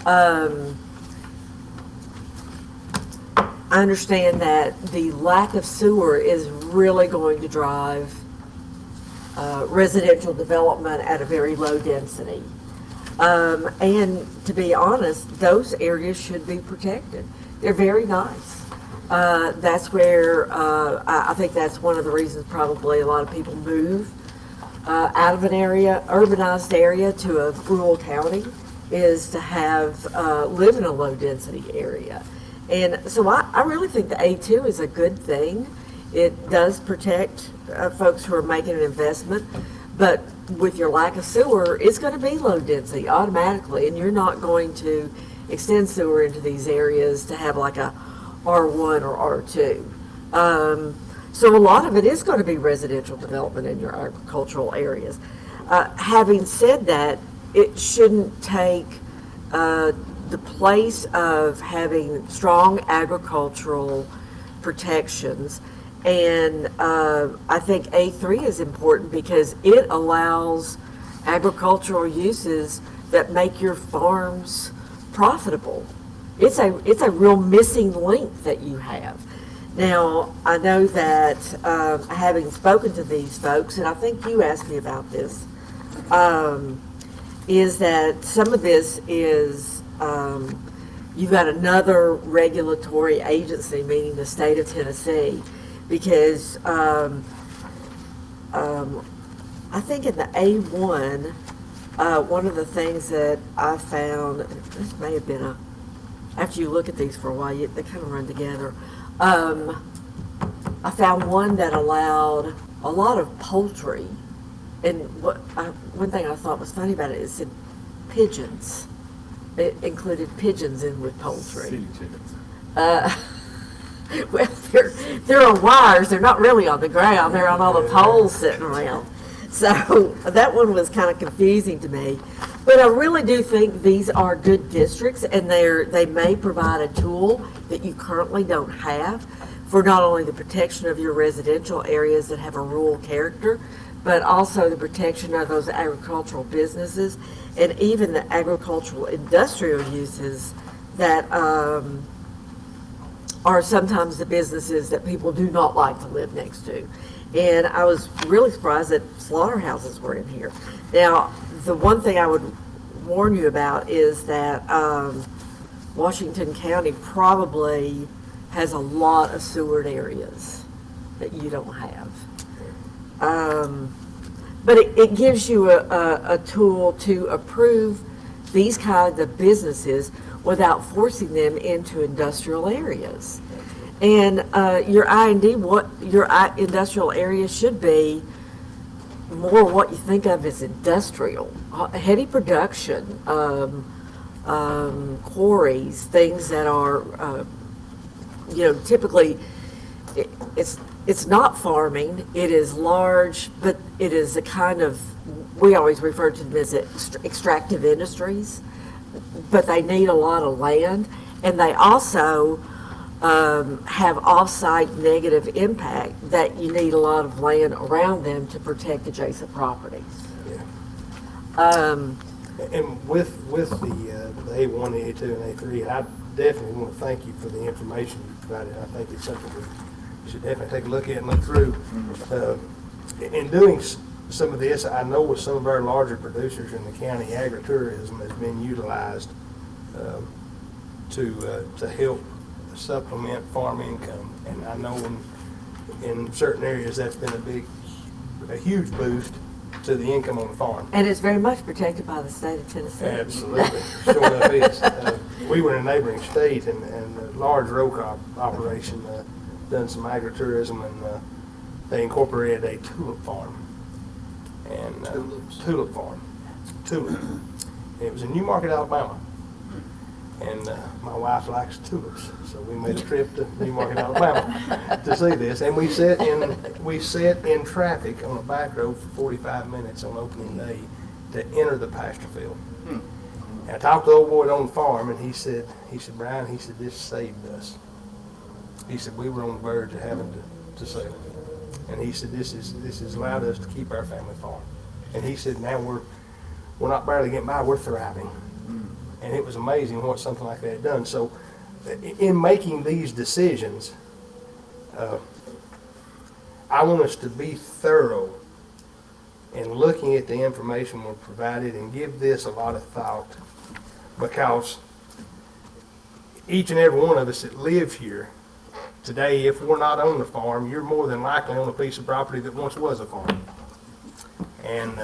I understand that the lack of sewer is really going to drive residential development at a very low density. And to be honest, those areas should be protected. They're very nice. That's where I think that's one of the reasons probably a lot of people move out of an area, urbanized area, to a rural county, is to have live in a low density area. And so I really think the A2 is a good thing. It does protect folks who are making an investment, but with your lack of sewer, it's going to be low density automatically, and you're not going to extend sewer into these areas to have like a R1 or R2. So a lot of it is going to be residential development in your agricultural areas. Having said that, it shouldn't take the place of having strong agricultural protections. And I think A3 is important because it allows agricultural uses that make your farms profitable. It's a real missing link that you have. Now, I know that having spoken to these folks, and I think you asked me about this, is that some of this is you've got another regulatory agency, meaning the state of Tennessee, because I think in the A1, one of the things that I found, this may have been after you look at these for a while, they kind of run together. I found one that allowed a lot of poultry, and one thing I thought was funny about it is it said pigeons. It included pigeons in with poultry. City chickens. Well, there are wires, they're not really on the ground, they're on all the poles sitting around. So that one was kind of confusing to me. But I really do think these are good districts, and they may provide a tool that you currently don't have for not only the protection of your residential areas that have a rural character, but also the protection of those agricultural businesses and even the agricultural industrial uses that are sometimes the businesses that people do not like to live next to. And I was really surprised that slaughterhouses were in here. Now, the one thing I would warn you about is that Washington County probably has a lot of sewered areas that you don't have. But it gives you a tool to approve these kinds of businesses without forcing them into industrial areas. And your I&D, what your industrial area should be more what you think of as industrial, heavy production, quarries, things that are, typically it's not farming, it is large, but it is a kind of, we always refer to them as extractive industries, but they need a lot of land, and they also have off-site negative impact that you need a lot of land around them to protect adjacent properties. And with the A1, the A2, and A3, I definitely want to thank you for the information you provided. I think it's something we should definitely take a look at and look through. In doing some of this, I know with some of our larger producers in the county, agritourism has been utilized to help supplement farm income, and I know in certain areas that's been a huge boost to the income on the farm. And it's very much protected by the state of Tennessee. Absolutely, sure enough is. We were in a neighboring state, and a large row crop operation done some agritourism, and they incorporated a tulip farm. And tulip farm. It was in New Market, Alabama. And my wife likes tulips, so we made a trip to New Market, Alabama to see this. And we sat in traffic on a back road for 45 minutes on opening day to enter the pasture field. And I talked to the old boy on the farm, and he said, Brian, he said, this saved us. He said, we were on the verge of having to sell it. And he said, this has allowed us to keep our family farm. And he said, now we're not barely getting by, we're thriving. And it was amazing what something like that had done. So in making these decisions, I want us to be thorough in looking at the information we're provided and give this a lot of thought, because each and every one of us that live here today, if we're not on the farm, you're more than likely on a piece of property that once was a farm. And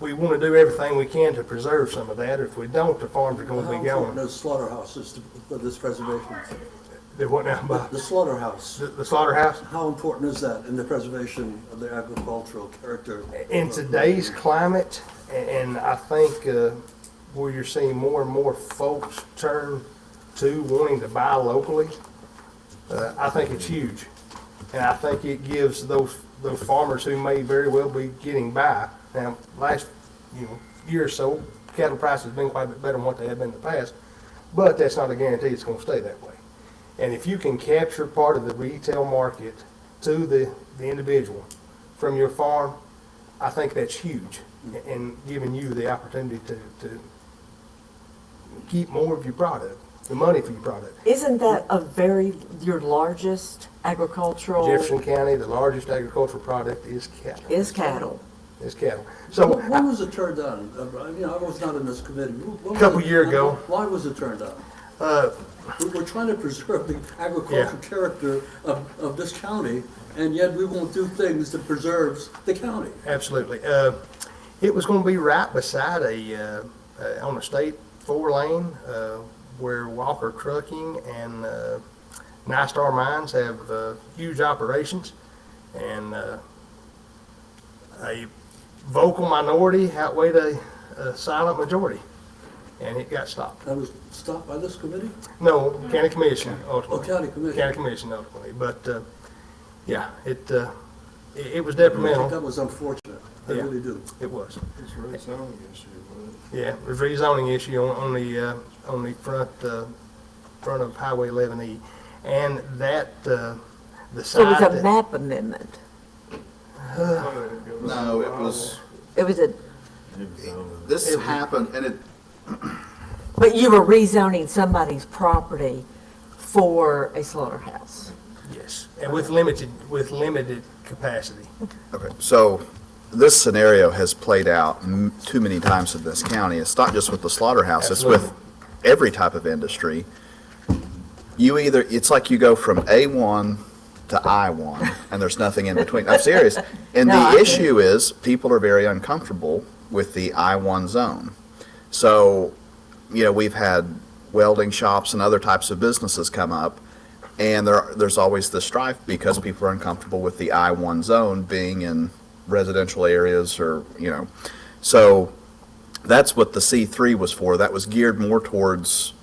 we want to do everything we can to preserve some of that. If we don't, the farms are going to be How going. important is slaughterhouses for this preservation? The what now, Bob? The slaughterhouse. The slaughterhouse? How important is that in the preservation of the agricultural character? In today's climate, and I think where you're seeing more and more folks turn to wanting to buy locally, I think it's huge. And I think it gives those farmers who may very well be getting by. Now, last year or so, cattle prices have been quite a bit better than what they have been in the past, but that's not a guarantee it's going to stay that way. And if you can capture part of the retail market to the individual from your farm, I think that's huge, and giving you the opportunity to keep more of your product, the money for your product. Isn't that your largest agricultural? Jefferson County, the largest agricultural product is cattle. Is cattle. Is cattle. So when was it turned on? I was not in this committee. A couple years ago. Why was it turned on? We're trying to preserve the agricultural character of this county, and yet we won't do things that preserves the county. Absolutely. It was going to be right beside on a state 4-lane where Walker Trucking and NiStar Mines have huge operations, and a vocal minority outweighed a silent majority. and it got stopped. That was stopped by this committee? No, county commission Oh, ultimately. county commission. County commission ultimately, but, yeah, it was I think detrimental. that was unfortunate. I Yeah. really do. It was. It's a rezoning issue, wasn't Yeah, there's a rezoning issue on the front of Highway 11E, and that the So it was side a that, map amendment. No, it was, It was a, it? It was on the- this happened, and it, but you were rezoning somebody's property for a slaughterhouse. yes, and with limited capacity. okay, so this scenario has played out too many times in this county. It's not just with the slaughterhouse, it's with every type of industry. It's like you go from A1 to I1, and there's nothing in between. I'm serious. And No, I the get issue is, people are very uncomfortable with the I1 zone. So, we've had welding shops and other types of businesses come up, and there's always the strife because people are uncomfortable with the I1 zone being in residential areas or, So that's what the C3 was for. That was geared more towards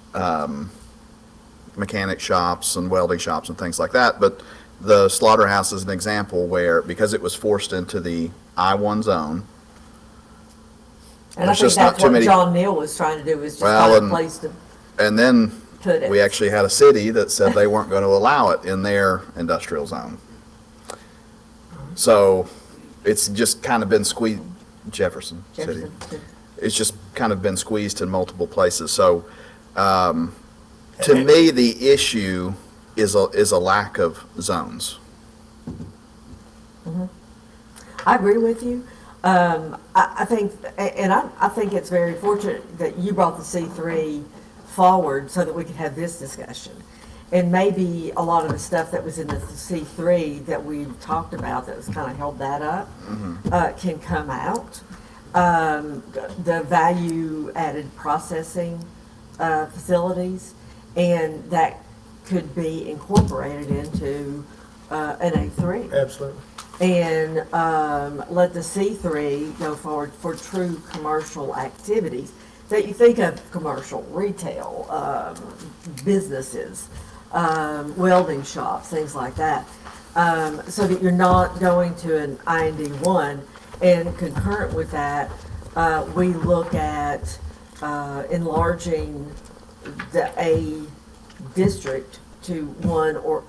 mechanic shops and welding shops and things like that. But the slaughterhouse is an example where, because it was forced into the I1 zone, And I There's think just not that's too what many- John Neal was trying to do, was just Well, find a and- place to and then put it. we actually had a city that said they weren't going to allow it in their industrial zone. So it's just kind of been squeezed, Jefferson City. Jefferson. It's just kind of been squeezed in multiple places. So, to me, the issue is a lack of zones. I agree with you. I think, and I think it's very fortunate that you brought the C3 forward so that we could have this discussion. And maybe a lot of the stuff that was in the C3 that we talked about that was kind of held that up can come out. The value-added processing facilities, and that could be incorporated into an A3. Absolutely. And let the C3 go forward for true commercial activities. That you think of commercial, retail, businesses, welding shops, things like that. So that you're not going to an IND1. And concurrent with that, we look at enlarging the A district to one, or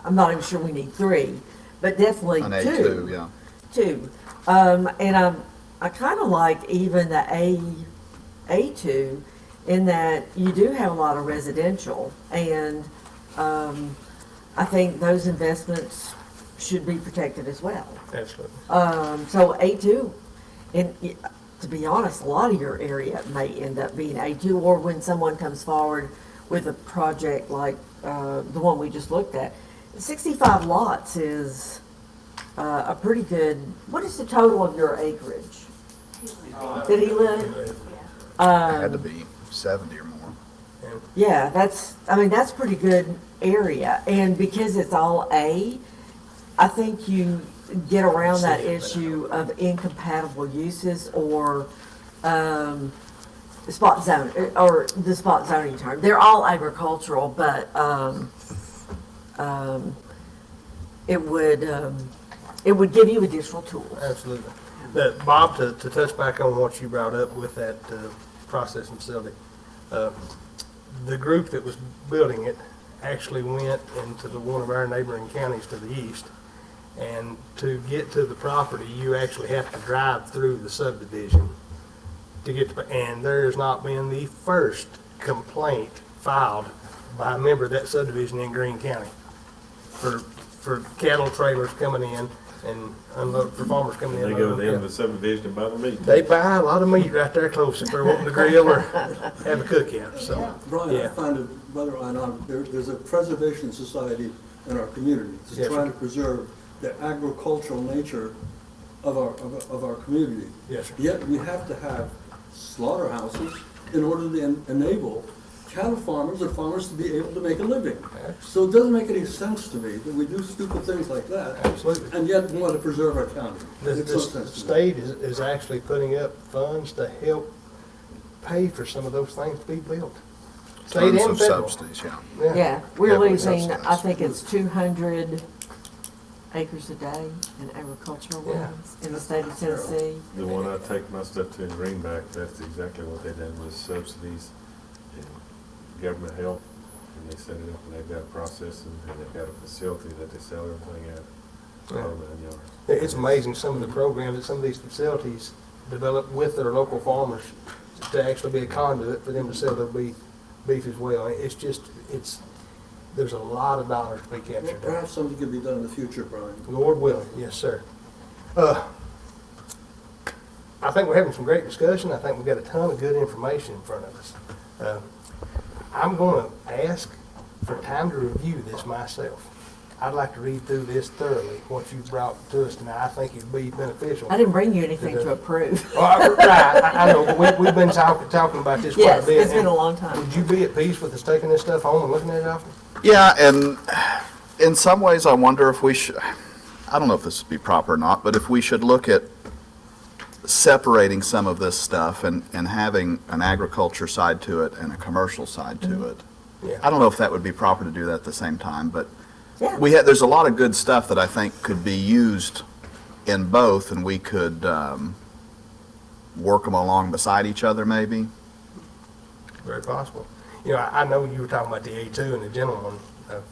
I'm not even sure we need three, but definitely An two. A2, yeah. Two. And I kind of like even the A2 in that you do have a lot of residential, and I think those investments should be protected as well. Absolutely. So A2, and to be honest, a lot of your area may end up being A2, or when someone comes forward with a project like the one we just looked at, 65 lots is a pretty good, what is the total of your acreage? Did he live? It had to be 70 or more. Yeah, that's pretty good area, and because it's all A, I think you get around that issue of incompatible uses or spot zone, or the spot zoning term. They're all agricultural, but it would give you additional tools. Absolutely. But Bob, to touch back on what you brought up with that processing facility, the group that was building it actually went into one of our neighboring counties to the east. And to get to the property, you actually have to drive through the subdivision to get to, and there's not been the first complaint filed by a member of that subdivision in Greene County for cattle trailers coming in and unload, for farmers coming in. They go to unloading the end of cattle. the subdivision and buy the meat. They buy a lot of meat right there close if they're wanting to grill or have a cookout, so. Brian, I Yeah. find it rather ironic, there's a preservation society in our community that's Yes, trying sir. to preserve the agricultural nature of our community. Yes, sir. Yet we have to have slaughterhouses in order to enable cattle farmers or farmers to be able to make a living. So it doesn't make any sense to me that we do stupid things like that. Absolutely. And yet we want to preserve our county. The It makes no sense to me. state is actually putting up funds to help pay for some of those things to be built. State Tons and of federal. subsidies, yeah. Yeah, we're Heavily losing, I subsidized. think it's 200 acres a day in agricultural Yeah. lands in the state of Tennessee. The one I take my stuff to in Greenback, that's exactly what they did with subsidies and government help. And they set it up and they've got a process and they've got a facility that they sell everything at. Yeah. All 9 yards. It's amazing some of the programs that some of these facilities develop with their local farmers to actually be a conduit for them to sell their beef as well. It's just, there's a lot of dollars to be captured there. Perhaps something could be done in the future, Brian. Lord willing, yes, sir. I think we're having some great discussion. I think we've got a ton of good information in front of us. I'm going to ask for time to review this myself. I'd like to read through this thoroughly, what you've brought to us tonight. I think it'd be beneficial. I didn't bring you anything to approve. Right, I know, but we've been talking about this quite a Yes, bit. it's been a long time. Would you be at peace with us taking this stuff home and looking at it often? Yeah, and in some ways, I wonder if we should, I don't know if this would be proper or not, but if we should look at separating some of this stuff and having an agriculture side to it and a commercial side to it. Yeah. I don't know if that would be proper to do that at the same time, but Yeah. there's a lot of good stuff that I think could be used in both, and we could work them along beside each other maybe. Very possible. You know, I know you were talking about the A2 and the gentleman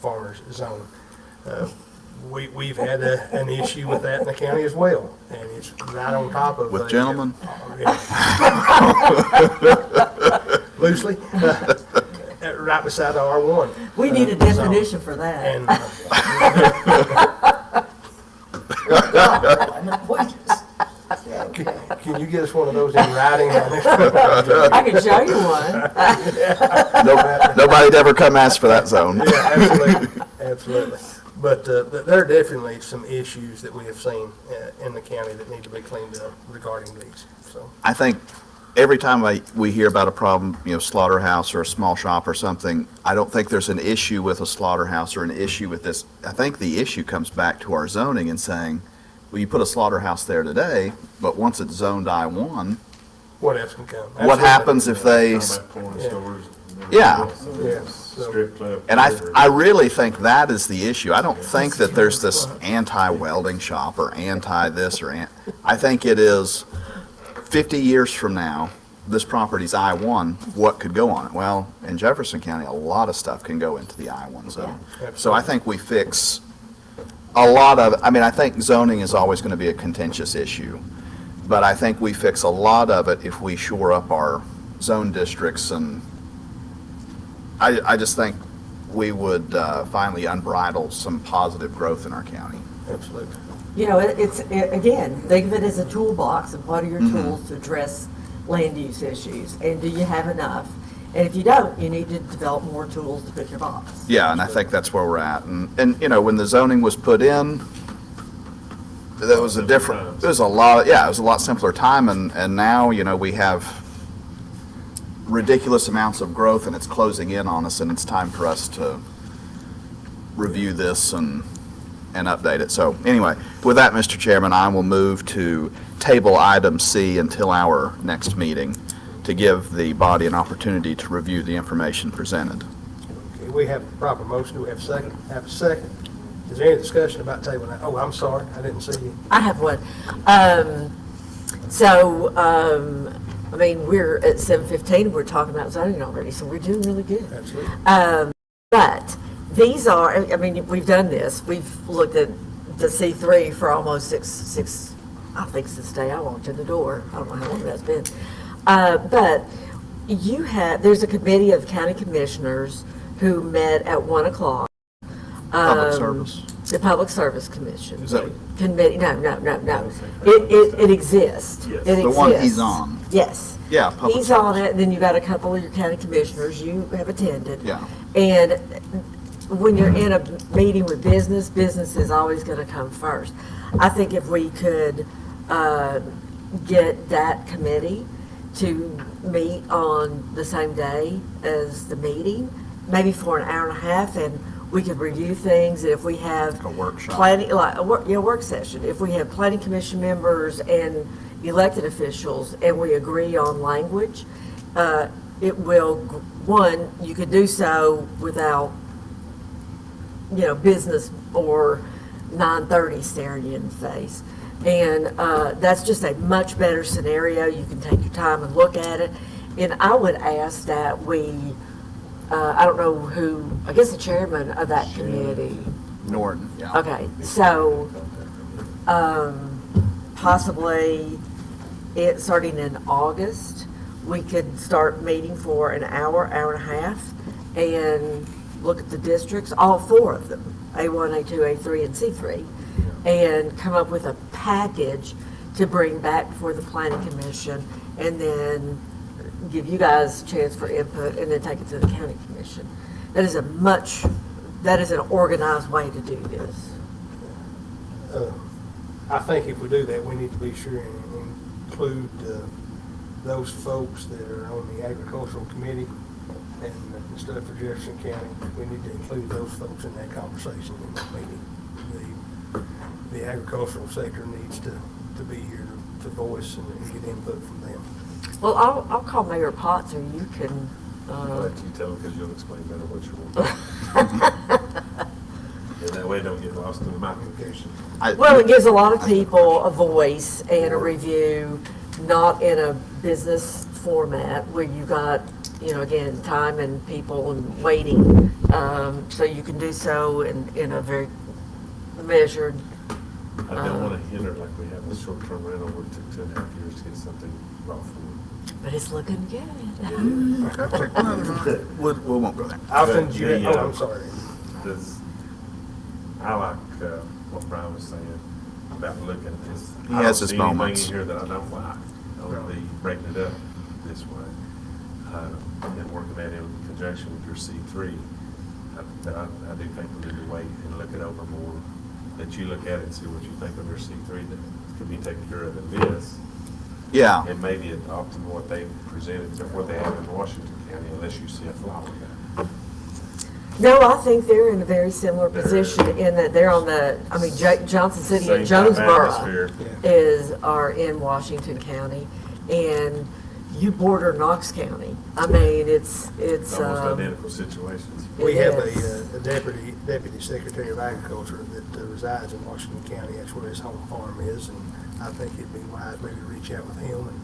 farmers zone. We've had an issue with that in the county as well, and it's right on top of. With gentlemen? Loosely, right beside the R1. We need a zone. definition for that. And can you get us one of those in writing? I can show you one. Nobody'd ever come ask for that zone. Yeah, absolutely, absolutely. But there are definitely some issues that we have seen in the county that need to be cleaned up regarding these, so. I think every time we hear about a problem, slaughterhouse or a small shop or something, I don't think there's an issue with a slaughterhouse or an issue with this. I think the issue comes back to our zoning and saying, well, you put a slaughterhouse there today, but once it's zoned I1, What else can come? what happens if they, Talking about corner stores. and Yeah. Yeah, so- Strip club. and I really think that is the issue. I don't think that there's this anti-welding shop or anti-this or I think it is 50 years from now, this property's I1, what could go on it? Well, in Jefferson County, a lot of stuff can go into the I1 zone. So I think we fix a lot of, I think zoning is always going to be a contentious issue, but I think we fix a lot of it if we shore up our zone districts, and I just think we would finally unbridle some positive growth in our county. Absolutely. Again, think of it as a toolbox, and what are your tools to address land use issues? And do you have enough? And if you don't, you need to develop more tools to put in your box. Yeah, and I think that's where we're at. And when the zoning was put in, there was it was a lot simpler time, and now, we have ridiculous amounts of growth, and it's closing in on us, and it's time for us to review this and update it. So anyway, with that, Mr. Chairman, I will move to table item C until our next meeting to give the body an opportunity to review the information presented. Okay, we have a proper motion. Do we have a second? Have a second. Is there any discussion about tabling that? Oh, I'm sorry. I didn't see you. I have one. We're at 7:15, we're talking about zoning already, so we're doing really good. Absolutely. But these are, we've done this, we've looked at the C3 for almost six, I think since the day I walked in the door. I don't know how long that's been. But there's a committee of county commissioners who met at 1 o'clock. Public service. The Public Service Commission. Is that- Committee, no. It exists. Yes. It The one exists. he's on. Yes. Yeah, public He's service. on it, and then you got a couple of your county commissioners you have attended. Yeah. And when you're in a meeting with business is always going to come first. I think if we could get that committee to meet on the same day as the meeting, maybe for an hour and a half, and we could review things. If we have A workshop. work session. If we have planning commission members and elected officials, and we agree on language, it will, one, you could do so without, business or 9:30 staring you in the face. And that's just a much better scenario. You can take your time and look at it. And I would ask that we, I don't know who, I guess the chairman of that committee. Norton, yeah. Okay, so possibly it, starting in August, we could start meeting for an hour, hour and a half, and look at the districts, all four of them, A1, A2, A3, and C3, and come up with a package to bring back before the planning commission, and then give you guys a chance for input, and then take it to the county commission. That is an organized way to do this. I think if we do that, we need to be sure and include those folks that are on the agricultural committee and stuff for Jefferson County. We need to include those folks in that conversation in that meeting. The agricultural sector needs to be here to voice and get input from them. Well, I'll call Mayor Potts, or you can. I'll let you tell them because you'll explain better what you want. And that way don't get lost in the my confusion. Well, it gives a lot of people a voice and a review, not in a business format where you got, again, time and people and waiting. So you can do so in a very measured. I don't want to hinder like we have this short-term rental where it took 2.5 years to get something brought forward. But it's looking good. We won't go there. I'll send you, The, I'm sorry. I like what Brian was saying about looking at this. He has his I moments. don't see anything in here that I don't like. I would be breaking it up this way. And working that in conjunction with your C3. But I do think we need to wait and look it over more. That you look at it and see what you think of your C3 that could be taken care of in this. Yeah. And maybe adopt to what they presented, to what they have in Washington County, unless you see a flaw with that. No, I think they're in a very similar position in that they're on Johnson City and Same type Jonesboro atmosphere. are in Washington County, and you border Knox County. I mean, it's Almost identical situations. We have is. a deputy secretary of agriculture that resides in Washington County. That's where his home farm is, and I think it'd be wise maybe to reach out with him and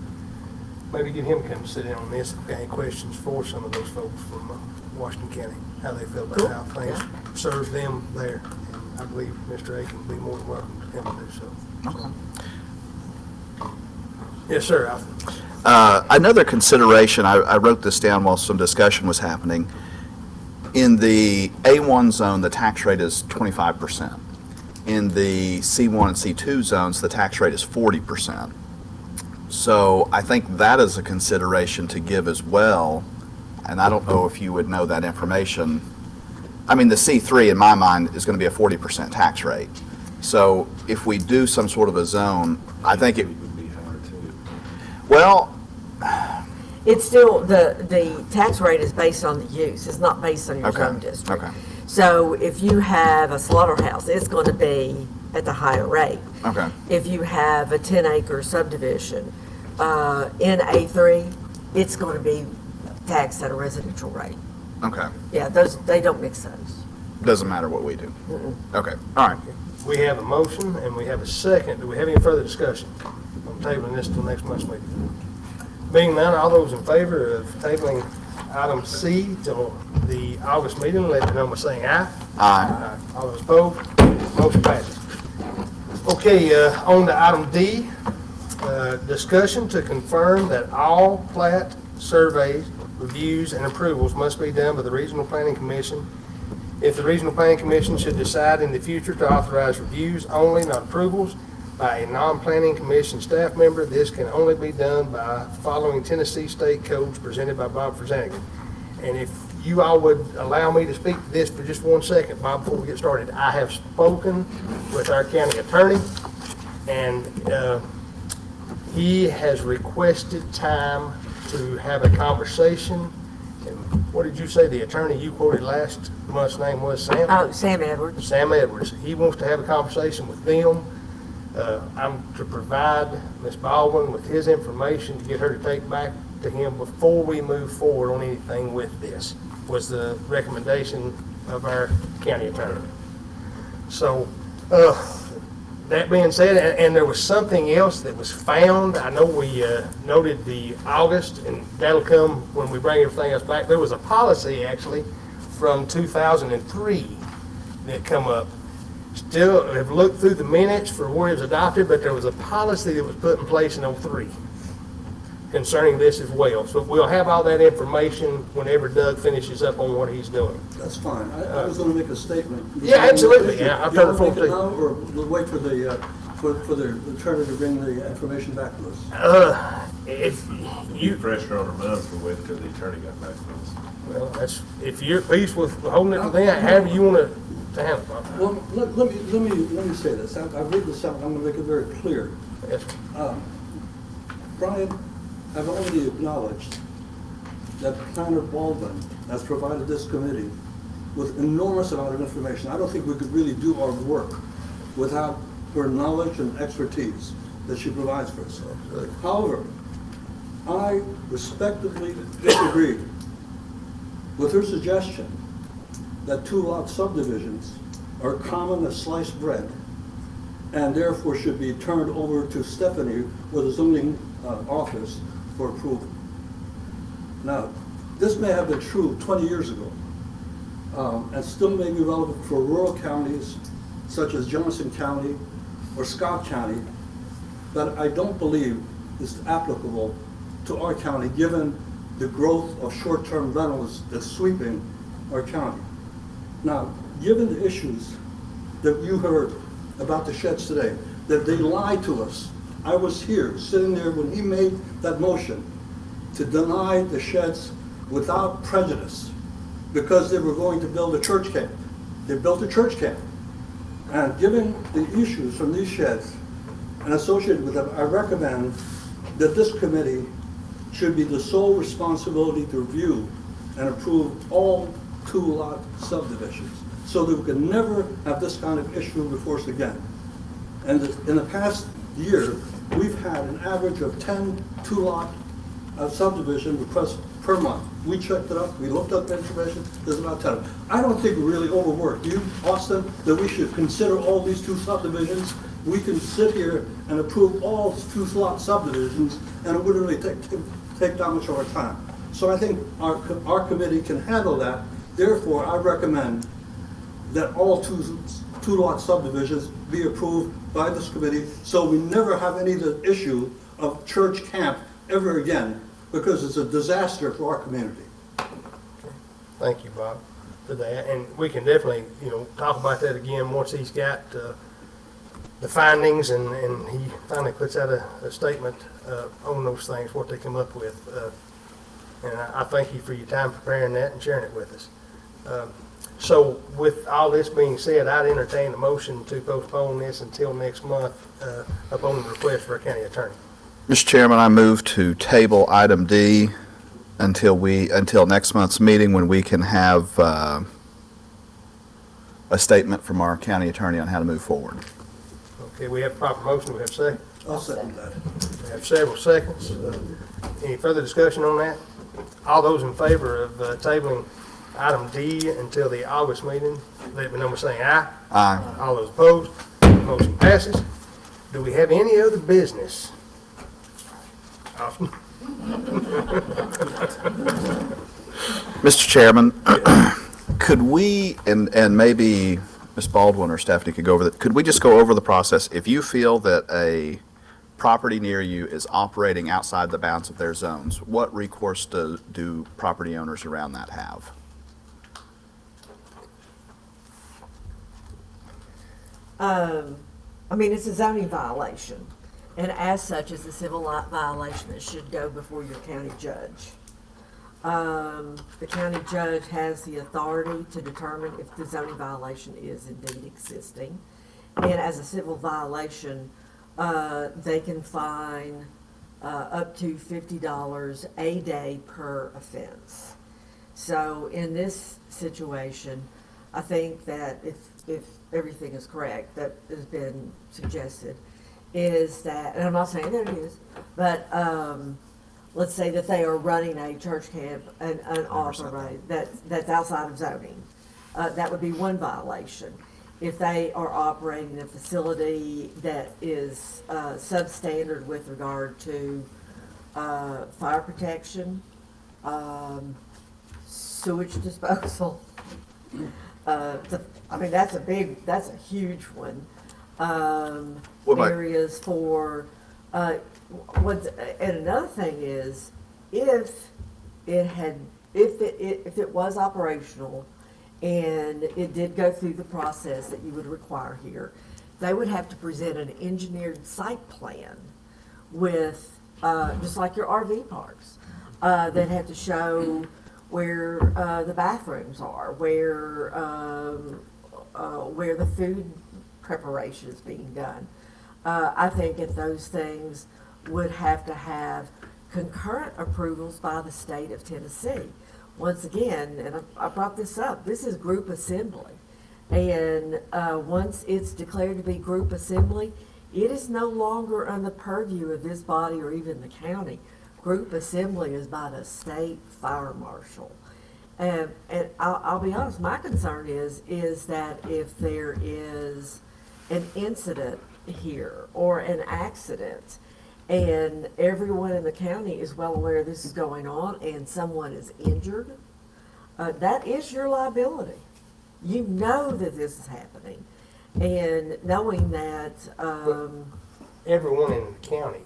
maybe get him to come sit in on this if got any questions for some of those folks from Washington County, how they feel about how things serve them there. And I believe Mr. Aiken would be more than welcome to come and do so. Okay. Yes, sir. Alfred. Another consideration, I wrote this down while some discussion was happening. In the A1 zone, the tax rate is 25%. In the C1 and C2 zones, the tax rate is 40%. So I think that is a consideration to give as well. And I don't know if you would know that information. I mean, the C3 in my mind is going to be a 40% tax rate. So if we do some sort of a zone, I think it would be higher too. Well, It's still, the tax rate is based on the use. It's not based on your zone district. Okay. So if you have a slaughterhouse, it's going to be at the higher rate. Okay. If you have a 10-acre subdivision in A3, it's going to be taxed at a residential rate. Okay. Yeah, they don't mix those. Doesn't matter what we do. Okay. All right. We have a motion and we have a second. Do we have any further discussion on tabling this until next month's meeting? Being none, all those in favor of tabling item C till the August meeting, let me know by saying aye. Aye. All those opposed, motion passes. Okay, on to item D, discussion to confirm that all plat surveys, reviews, and approvals must be done by the Regional Planning Commission. If the Regional Planning Commission should decide in the future to authorize reviews only, not approvals, by a non-planning commission staff member, this can only be done by following Tennessee state codes presented by Bob Verzanigan. And if you all would allow me to speak to this for just 1 second, Bob, before we get started, I have spoken with our county attorney, and he has requested time to have a conversation. And what did you say the attorney you quoted last month's name was, Sam? Oh, Sam Edwards. Sam Edwards. He wants to have a conversation with them. I'm to provide Ms. Baldwin with his information to get her to to him before we move forward on anything with this, was the recommendation of our county attorney. So, that being said, and there was something else that was found. I know we noted the August, and that'll come when we bring everything else back. There was a policy actually from 2003 that come up. Still have looked through the minutes for where it was adopted, but there was a policy that was put in place in '03 concerning this as well. So we'll have all that information whenever Doug finishes up on what he's doing. That's fine. I was gonna make a statement. Yeah, absolutely. Yeah, I'll Do you turn the want phone to make to it you. now, or we'll wait for the attorney to bring the information back to us? If You you, pressure on her month for waiting till the attorney got back to us. well, that's, if you're at peace with holding it to them, however you want to handle it. Well, let me say this. I've read this out, I'm gonna make it very clear. Yes. Brian, I've already acknowledged that Planner Baldwin has provided this committee with enormous amount of information. I don't think we could really do our work without her knowledge and expertise that she provides for us. However, I respectfully disagree with her suggestion that two-lot subdivisions are common as sliced bread and therefore should be turned over to Stephanie or the zoning office for approval. Now, this may have been true 20 years ago, and still may be relevant for rural counties such as Johnson County or Scott County, but I don't believe it's applicable to our county given the growth of short-term rentals that's sweeping our county. Now, given the issues that you heard about the sheds today, that they lied to us. I was here, sitting there when he made that motion to deny the sheds without prejudice because they were going to build a church camp. They built a church camp. And given the issues from these sheds and associated with them, I recommend that this committee should be the sole responsibility to review and approve all two-lot subdivisions so that we can never have this kind of issue before us again. And in the past year, we've had an average of 10 two-lot subdivision requests per month. We checked it up, we looked up information, there's about 10. I don't think we really overworked. You, Austin, that we should consider all these two subdivisions. We can sit here and approve all two-lot subdivisions, and it wouldn't really take that much of our time. So I think our committee can handle that. Therefore, I recommend that all two-lot subdivisions be approved by this committee so we never have any of the issue of church camp ever again, because it's a disaster for our community. Thank you, Bob, for that. And we can definitely, talk about that again once he's got the findings and he finally puts out a statement on those things, what they come up with. And I thank you for your time preparing that and sharing it with us. So with all this being said, I'd entertain a motion to postpone this until next month upon the request for our county attorney. Mr. Chairman, I move to table item D until next month's meeting when we can have a statement from our county attorney on how to move forward. Okay, we have a proper motion. We have a second. I'll second that. We have several seconds. Any further discussion on that? All those in favor of tabling item D until the August meeting, let me know by saying aye. Aye. All those opposed, motion passes. Do we have any other business? Austin? Mr. Chairman, could we, and maybe Ms. Baldwin or Stephanie could go over that, could we just go over the process? If you feel that a property near you is operating outside the bounds of their zones, what recourse do property owners around that have? It's a zoning violation, and as such, it's a civil violation that should go before your county judge. The county judge has the authority to determine if the zoning violation is indeed existing. And as a civil violation, they can fine up to $50 a day per offense. So in this situation, I think that if everything is correct that has been suggested, is that, and I'm not saying that it is, but let's say that they are running a church camp, an unauthorized, that's outside of zoning. That would be one violation. If they are operating a facility that is substandard with regard to fire protection, sewage disposal, I mean, that's a huge one. Areas for, and another thing is, if it was operational and it did go through the process that you would require here, they would have to present an engineered site plan with, just like your RV parks. They'd have to show where the bathrooms are, where the food preparation is being done. I think that those things would have to have concurrent approvals by the state of Tennessee. Once again, and I brought this up, this is group assembly. And once it's declared to be group assembly, it is no longer on the purview of this body or even the county. Group assembly is by the state fire marshal. And I'll be honest, my concern is that if there is an incident here or an accident and everyone in the county is well aware this is going on and someone is injured, that is your liability. You know that this is happening. And knowing that, Everyone in the county,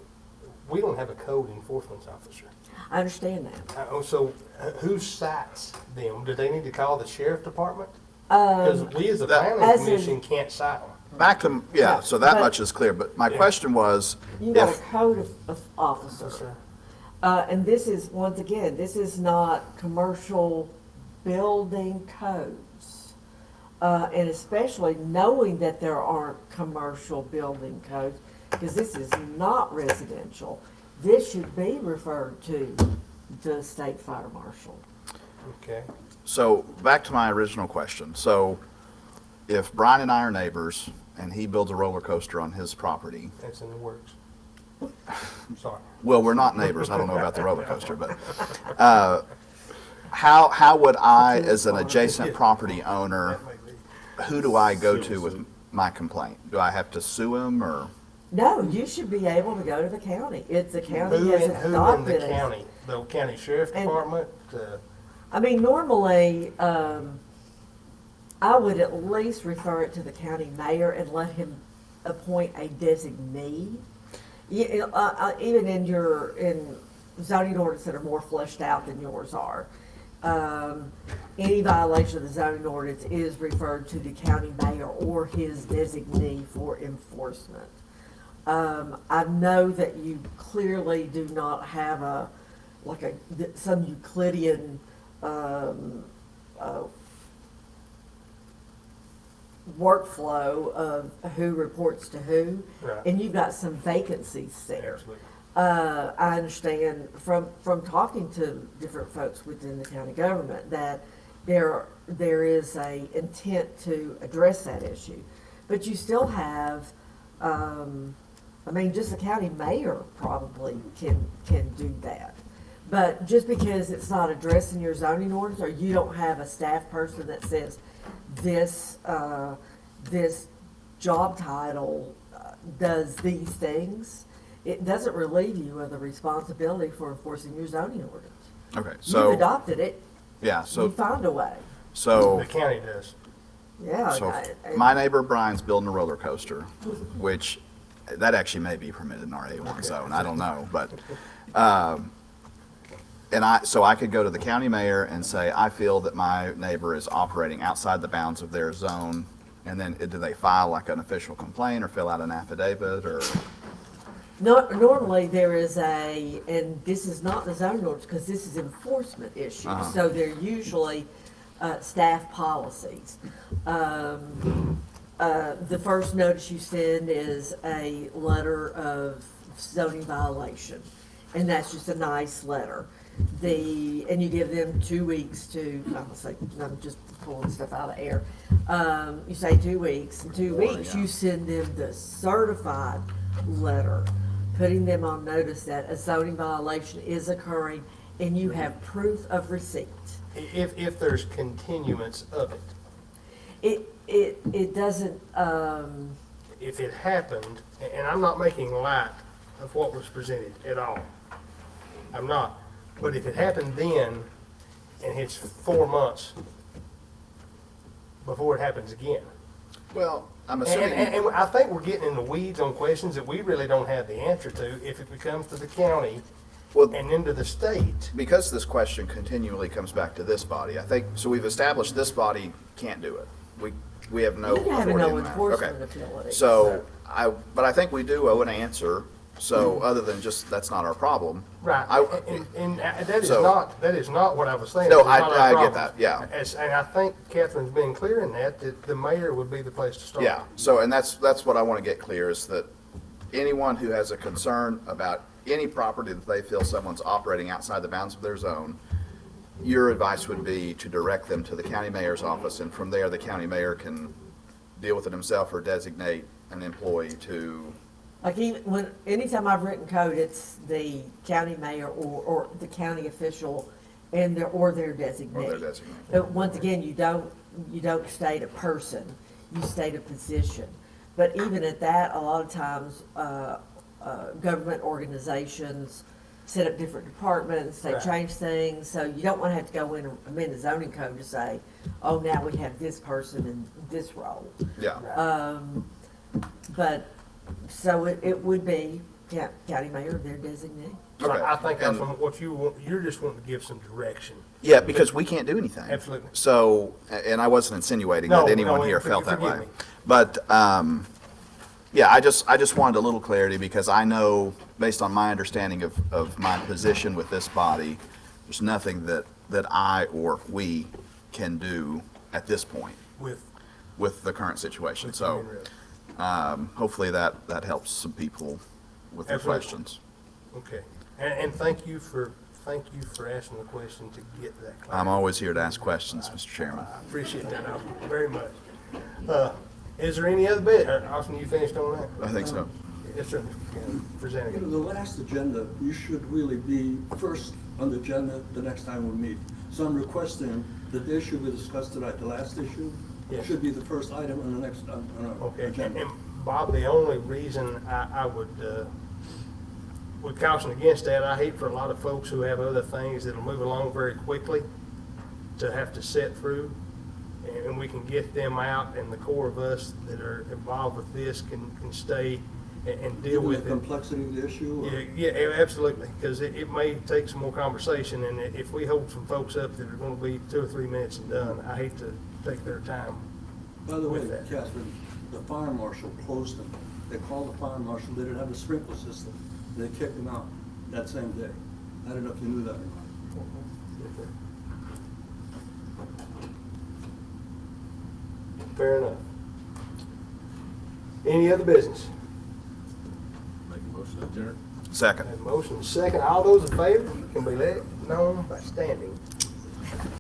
we don't have a code enforcement officer. I understand that. So who cites them? Do they need to call the sheriff department? Because we as a planning commission can't cite them. Back to, yeah, so that But- much is clear, but my question was, You got a if, code of officer. And this is, once again, this is not commercial building codes. And especially knowing that there aren't commercial building codes, because this is not residential. This should be referred to the state fire marshal. Okay. so back to my original question. So if Brian and I are neighbors and he builds a roller coaster on his property, That's in the works. Sorry. well, we're not neighbors, I don't know about the roller coaster, but, how would I, as an adjacent property owner, who do I go to with my complaint? Do I have to sue him, or? No, you should be able to go to the county. It's the county Who has in the adopted it. county? The county sheriff And- department? I mean, normally, I would at least refer it to the county mayor and let him appoint a designee. Even in zoning ordinance that are more fleshed out than yours are, any violation of the zoning ordinance is referred to the county mayor or his designee for enforcement. I know that you clearly do not have some Euclidean workflow of who reports to who, Right. and you've got some vacancies there. Absolutely. I understand from talking to different folks within the county government that there is a intent to address that issue, but you still have, I mean, just the county mayor probably can do that. But just because it's not addressed in your zoning ordinance, or you don't have a staff person that says this job title does these things, it doesn't relieve you of the responsibility for enforcing your zoning ordinance. Okay, You've so, adopted it, yeah, you so, found a way. so, The county does. Yeah. so my neighbor Brian's building a roller coaster, which, that actually may be permitted in our A1 zone, I don't know, but, so I could go to the county mayor and say, I feel that my neighbor is operating outside the bounds of their zone, and then do they file like an official complaint or fill out an affidavit, or? Normally, there is and this is not the zoning ordinance, because this is enforcement issues, so they're usually staff policies. The first notice you send is a letter of zoning violation, and that's just a nice letter. And you give them 2 weeks to, I'm just pulling stuff out of the air. You say 2 weeks. In 2 weeks, you send them the certified letter putting them on notice that a zoning violation is occurring and you have proof of receipt. If there's continuance of it. It doesn't, If it happened, and I'm not making light of what was presented at all. I'm not. But if it happened then, and it's 4 months before it happens again. Well, I'm And, assuming. and I think we're getting in the weeds on questions that we really don't have the answer to if it becomes to the county Well, and into the state. because this question continually comes back to this body, I think, so we've established this body can't do it. We have no we have authority no in that. enforcement Okay. ability. So, but I think we do owe an answer, so other than just, that's not our problem. Right, I- and that So- is not what I was saying. No, It's not our I get problem. that, yeah. And I think Catherine's been clear in that the mayor would be the place to start. Yeah, so, and that's what I want to get clear, is that anyone who has a concern about any property that they feel someone's operating outside the bounds of their zone, your advice would be to direct them to the county mayor's office, and from there, the county mayor can deal with it himself or designate an employee to, Like anytime I've written code, it's the county mayor or the county official and their designee. or their designate. But once again, you don't state a person, you state a position. But even at that, a lot of times, government organizations set up different departments, they Right. change things, so you don't wanna have to go in and amend the zoning code to say, oh, now we have this person in this role. Yeah, But, so it would be county mayor, their designee. So Okay. I think that's And- what you want, you're just wanting to give some direction. yeah, because we can't do anything. Absolutely. So, and I wasn't insinuating No, that anyone no, here forgive- felt that forgive way. me. But, yeah, I just wanted a little clarity, because I know, based on my understanding of my position with this body, there's nothing that I or we can do at this point with the current situation. So, hopefully that helps some people with their Absolutely. questions. Okay, and thank you for asking the question to get that clarity. I'm always here to ask questions, Mr. Chairman. I appreciate that, Austin, very much. Is there any other Austin, you finished on that? I think so. Yes, sir, Present You know, the last agenda, you should really be first on the agenda the next time we meet. So I'm requesting that the issue we discussed tonight, the last issue, Yes. should be the first item on the next, on our Okay, agenda. and Bob, the only reason I would caution against that, I hate for a lot of folks who have other things that'll move along very quickly to have to sit through, and we can get them out, and the core of us that are involved with this can stay and deal Given with the it. complexity of the issue? or- Yeah, absolutely, because it may take some more conversation, and if we hold some folks up that are gonna be 2 or 3 minutes and done, I hate to take their time. By the way, with that. Catherine, the fire marshal closed them. They called the fire marshal, they didn't have a sprinkler system, and they kicked them out that same day. I don't know if you knew that or not. Fair enough. Any other business? Make a motion to adjourn. Second. Have a motion second. All those in favor can be let known by standing.